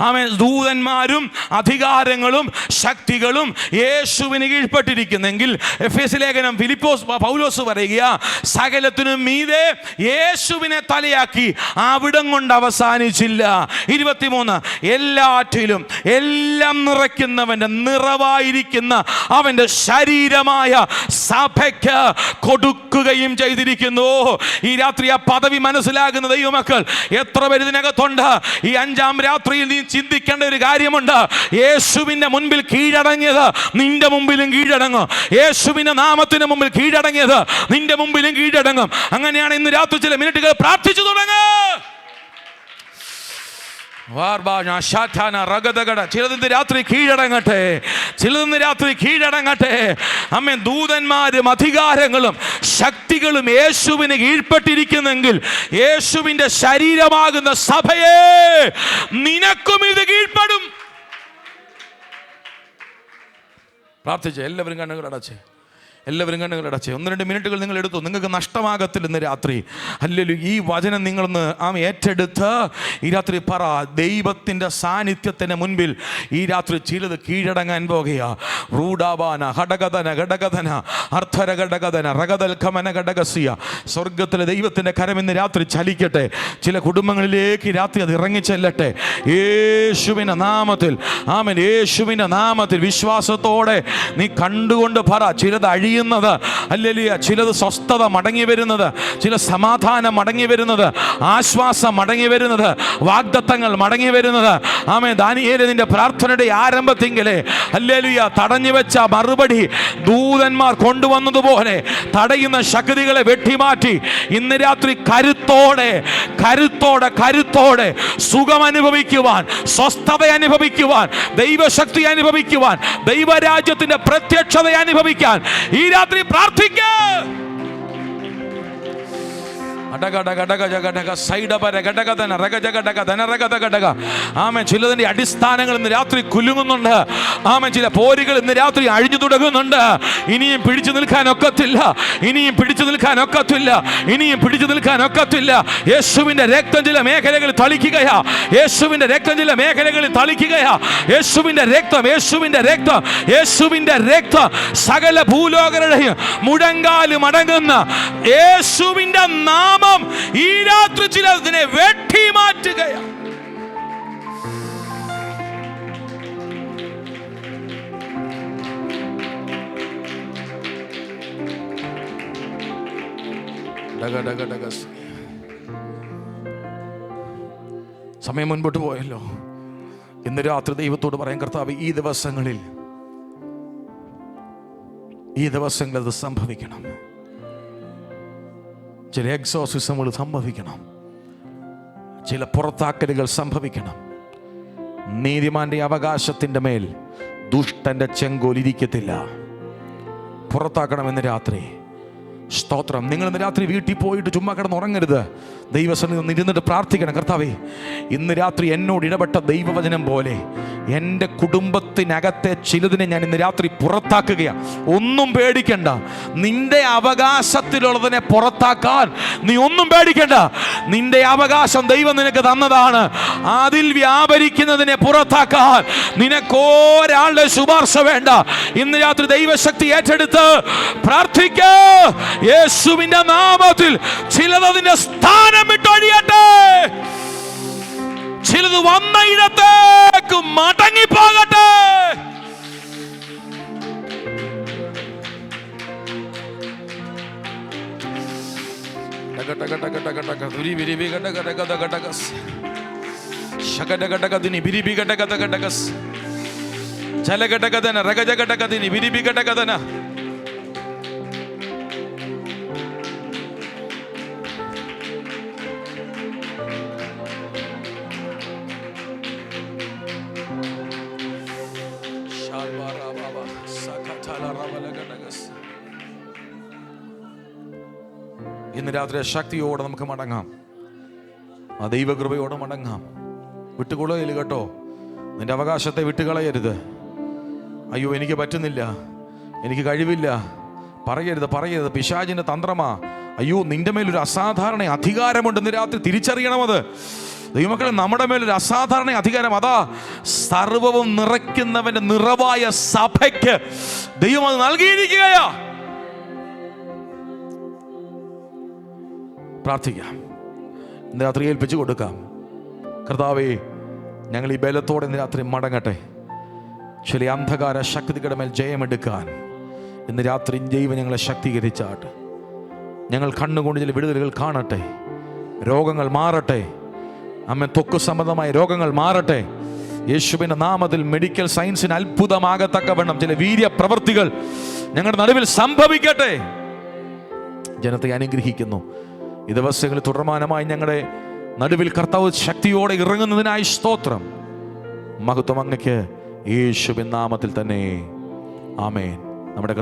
Speaker 1: അവൻ ദൂതന്മാരും അധികാരങ്ങളും ശക്തികളും യേശുവിന് കീഴ്പ്പെട്ടിരിക്കുന്നെങ്കിൽ, എഫെസ്യ ലേഖനം പൗലോസ് പറയുക, സകലത്തിനും മീതെ യേശുവിനെ തലയാക്കി. അവിടം കൊണ്ട് അവസാനിച്ചില്ല. 23, എല്ലാറ്റിലും എല്ലാം നിറയ്ക്കുന്നവന്റെ നിറവായിരിക്കുന്ന അവന്റെ ശരീരമായ സഭയ്ക്ക് കൊടുക്കുകയും ചെയ്തിരിക്കുന്നു. ഈ രാത്രി ആ പദവി മനസ്സിലാകുന്ന ദൈവമക്കൾ എത്ര പേര് ഇതിനകത്തുണ്ട്? ഈ 5-ാം രാത്രിയിൽ നീ ചിന്തിക്കേണ്ട ഒരു കാര്യമുണ്ട്. യേശുവിന്റെ മുൻപിൽ കീഴടങ്ങിയത് നിന്റെ മുമ്പിലും കീഴടങ്ങും. യേശുവിന്റെ നാമത്തിന് മുമ്പിൽ കീഴടങ്ങിയത് നിന്റെ മുമ്പിലും കീഴടങ്ങും. അങ്ങനെയാണ് ഇന്ന് രാത്രി ചില മിനിറ്റുകൾ പ്രാർത്ഥിച്ചു തുടങ്ങുക. ചിലതിന്ന് രാത്രി കീഴടങ്ങട്ടെ, ചിലതിന്ന് രാത്രി കീഴടങ്ങട്ടെ. അമ്മേ, ദൂതന്മാരും അധികാരങ്ങളും ശക്തികളും യേശുവിന് കീഴ്പ്പെട്ടിരിക്കുന്നെങ്കിൽ, യേശുവിന്റെ ശരീരമാകുന്ന സഭയെ നിനക്കും ഇത് കീഴ്പ്പെടും. പ്രാർത്ഥിച്ചേ. എല്ലാവരും കണ്ണുകൾ അടച്ചേ, എല്ലാവരും കണ്ണുകൾ അടച്ചേ. 1-2 മിനിറ്റുകൾ നിങ്ങൾ എടുത്തു. നിങ്ങൾക്ക് നഷ്ടമാകത്തില്ല ഇന്ന് രാത്രി. അല്ലെങ്കിൽ ഈ വചനം നിങ്ങളൊന്ന് ഏറ്റെടുത്ത് ഈ രാത്രി പറ, ദൈവത്തിൻ്റെ സാന്നിധ്യത്തിന് മുൻപിൽ ഈ രാത്രി ചിലത് കീഴടങ്ങാൻ പോകുകയാ. റൂഡാബാന ഘടകധന ഘടകധന അർത്ഥര ഘടകധന റഗതൽഖമന ഘടകസിയ. സ്വർഗത്തിലെ ദൈവത്തിൻ്റെ കരം ഇന്ന് രാത്രി ചലിക്കട്ടെ. ചില കുടുംബങ്ങളിലേക്ക് രാത്രി അത് ഇറങ്ങിച്ചെല്ലട്ടെ. യേശുവിൻ്റെ നാമത്തിൽ. ആമേൻ. യേശുവിൻ്റെ നാമത്തിൽ വിശ്വാസത്തോടെ നീ കണ്ടുകൊണ്ട് പറ. ചിലത് അഴിയുന്നത്, ഹല്ലേലൂയ, ചിലത് സ്വസ്ഥത മടങ്ങി വരുന്നത്, ചില സമാധാനം മടങ്ങി വരുന്നത്, ആശ്വാസം മടങ്ങി വരുന്നത്, വാഗ്ദത്തങ്ങൾ മടങ്ങി വരുന്നത്. ആമേൻ. ദാനിയേലേ, നിന്റെ പ്രാർത്ഥനയുടെ ആരംഭത്തിങ്കിലേ ഹല്ലേലൂയ തടഞ്ഞു വെച്ച മറുപടി ദൂതന്മാർ കൊണ്ടുവന്നതുപോലെ തടയുന്ന ശക്തികളെ വെട്ടിമാറ്റി ഇന്ന് രാത്രി കരുത്തോടെ കരുത്തോടെ കരുത്തോടെ സുഖം അനുഭവിക്കുവാൻ, സ്വസ്ഥത അനുഭവിക്കുവാൻ, ദൈവശക്തി അനുഭവിക്കുവാൻ, ദൈവരാജ്യത്തിന്റെ പ്രത്യക്ഷത അനുഭവിക്കാൻ ഈ രാത്രി പ്രാർത്ഥിക്കുക. ചിലതിന്റെ അടിസ്ഥാനങ്ങൾ ഇന്ന് രാത്രി കുലുങ്ങുന്നുണ്ട്. ചില പോരുകൾ ഇന്ന് രാത്രി അഴിഞ്ഞു തുടങ്ങുന്നുണ്ട്. ഇനിയും പിടിച്ചു നിൽക്കാൻ ഒക്കത്തില്ല, ഇനിയും പിടിച്ചു നിൽക്കാൻ ഒക്കത്തില്ല, ഇനിയും പിടിച്ചു നിൽക്കാൻ ഒക്കത്തില്ല. യേശുവിന്റെ രക്തം ചില മേഖലകളിൽ തളിക്കുകയാ. യേശുവിന്റെ രക്തം ചില മേഖലകളിൽ തളിക്കുകയാ. യേശുവിന്റെ രക്തം, യേശുവിന്റെ രക്തം, യേശുവിന്റെ രക്തം സകല ഭൂലോകരുടെയും മുഴങ്കാല് മടങ്ങുന്ന യേശുവിന്റെ നാമം ഈ രാത്രി ചിലതിനെ വെട്ടി മാറ്റുകയാണ്. സമയം മുൻപോട്ട് പോയല്ലോ. ഇന്ന് രാത്രി ദൈവത്തോട് പറയാൻ, കർത്താവ്, ഈ ദിവസങ്ങളിൽ അത് സംഭവിക്കണം. ചില എക്സോസിസമുകൾ സംഭവിക്കണം, ചില പുറത്താക്കലുകൾ സംഭവിക്കണം. നീതിമാന്റെ അവകാശത്തിൻ്റെ മേൽ ദുഷ്ടന്റെ ചെങ്കോൽ ഇരിക്കത്തില്ല. പുറത്താക്കണമെന്ന് രാത്രി. സ്തോത്രം. നിങ്ങൾ ഇന്ന് രാത്രി വീട്ടിൽ പോയിട്ട് ചുമ്മാ കിടന്ന് ഉറങ്ങരുത്. ദൈവസന്നിധിയിൽ നിന്ന് ഇരുന്നിട്ട് പ്രാർത്ഥിക്കണം. കർത്താവേ, ഇന്ന് രാത്രി എന്നോട് ഇടപെട്ട ദൈവവചനം പോലെ എൻ്റെ കുടുംബത്തിനകത്തെ ചിലതിനെ ഞാൻ ഇന്ന് രാത്രി പുറത്താക്കുകയാണ്. ഒന്നും പേടിക്കണ്ട. നിന്റെ അവകാശത്തിലുള്ളതിനെ പുറത്താക്കാൻ നീ ഒന്നും പേടിക്കണ്ട. നിന്റെ അവകാശം ദൈവം നിനക്ക് തന്നതാണ്. അതിൽ വ്യാപരിക്കുന്നതിനെ പുറത്താക്കാൻ നിനക്കൊരാളുടെ ശുപാർശ വേണ്ട. ഇന്ന് രാത്രി ദൈവശക്തി ഏറ്റെടുത്ത് പ്രാർത്ഥിക്കുക. യേശുവിന്റെ നാമത്തിൽ ചിലതിന്റെ സ്ഥാനം വിട്ടൊഴിയട്ടെ. ചിലത് വന്ന ഇടത്തേക്ക് മടങ്ങിപ്പോകട്ടെ. ടക ടക ടക ടക ടക ശകടകടകദിനി ബിരിബികടകടകടകസ് ജലകടകദന രഗജകടകദിനി ബിരിബികടകദന. ഇന്ന് രാത്രി ശക്തിയോടെ നമുക്ക് മടങ്ങാം, ആ ദൈവകൃപയോടെ മടങ്ങാം. വിട്ടുകൊള്ളയില്ല കേട്ടോ, നിന്റെ അവകാശത്തെ വിട്ടുകളയരുത്. അയ്യോ എനിക്ക് പറ്റുന്നില്ല, എനിക്ക് കഴിവില്ല, പറയരുത്. പിശാചിന്റെ തന്ത്രമാ. അയ്യോ നിന്റെ മേലൊരു അസാധാരണ അധികാരമുണ്ട്. ഇന്ന് രാത്രി തിരിച്ചറിയണമത്. ദൈവമക്കളെ, നമ്മുടെ മേലൊരു അസാധാരണ അധികാരം, അതാ സർവവും നിറയ്ക്കുന്നവന്റെ നിറവായ സഭയ്ക്ക് ദൈവം അത് നൽകിയിരിക്കുകയാ. പ്രാർത്ഥിക്കാം, ഇന്ന് രാത്രി ഏൽപ്പിച്ചു കൊടുക്കാം. കർത്താവേ, ഞങ്ങൾ ഈ ബലത്തോടെ ഇന്ന് രാത്രി മടങ്ങട്ടെ. ചില അന്ധകാര ശക്തികളുടെ മേൽ ജയമെടുക്കാൻ ഇന്ന് രാത്രി ദൈവം ഞങ്ങളെ ശക്തീകരിച്ചാട്ട്. ഞങ്ങൾ കണ്ണുകൊണ്ട് ചില വിടുതലുകൾ കാണട്ടെ, രോഗങ്ങൾ മാറട്ടെ. അമ്മ ത്വക്ക് സംബന്ധമായ രോഗങ്ങൾ മാറട്ടെ. യേശുവിൻ്റെ നാമത്തിൽ മെഡിക്കൽ സയൻസിന് അത്ഭുതമാകത്തക്കവണ്ണം ചില വീര്യ പ്രവൃത്തികൾ ഞങ്ങളുടെ നടുവിൽ സംഭവിക്കട്ടെ. ജനത്തെ അനുഗ്രഹിക്കുന്നു. ഈ ദിവസങ്ങളിൽ തുടർമാനമായി ഞങ്ങളുടെ നടുവിൽ കർത്താവ് ശക്തിയോടെ ഇറങ്ങുന്നതിനായി സ്തോത്രം. മഹത്വം അങ്ങയ്ക്ക് യേശുവിൻ നാമത്തിൽ തന്നെ. ആമേൻ. നമ്മുടെ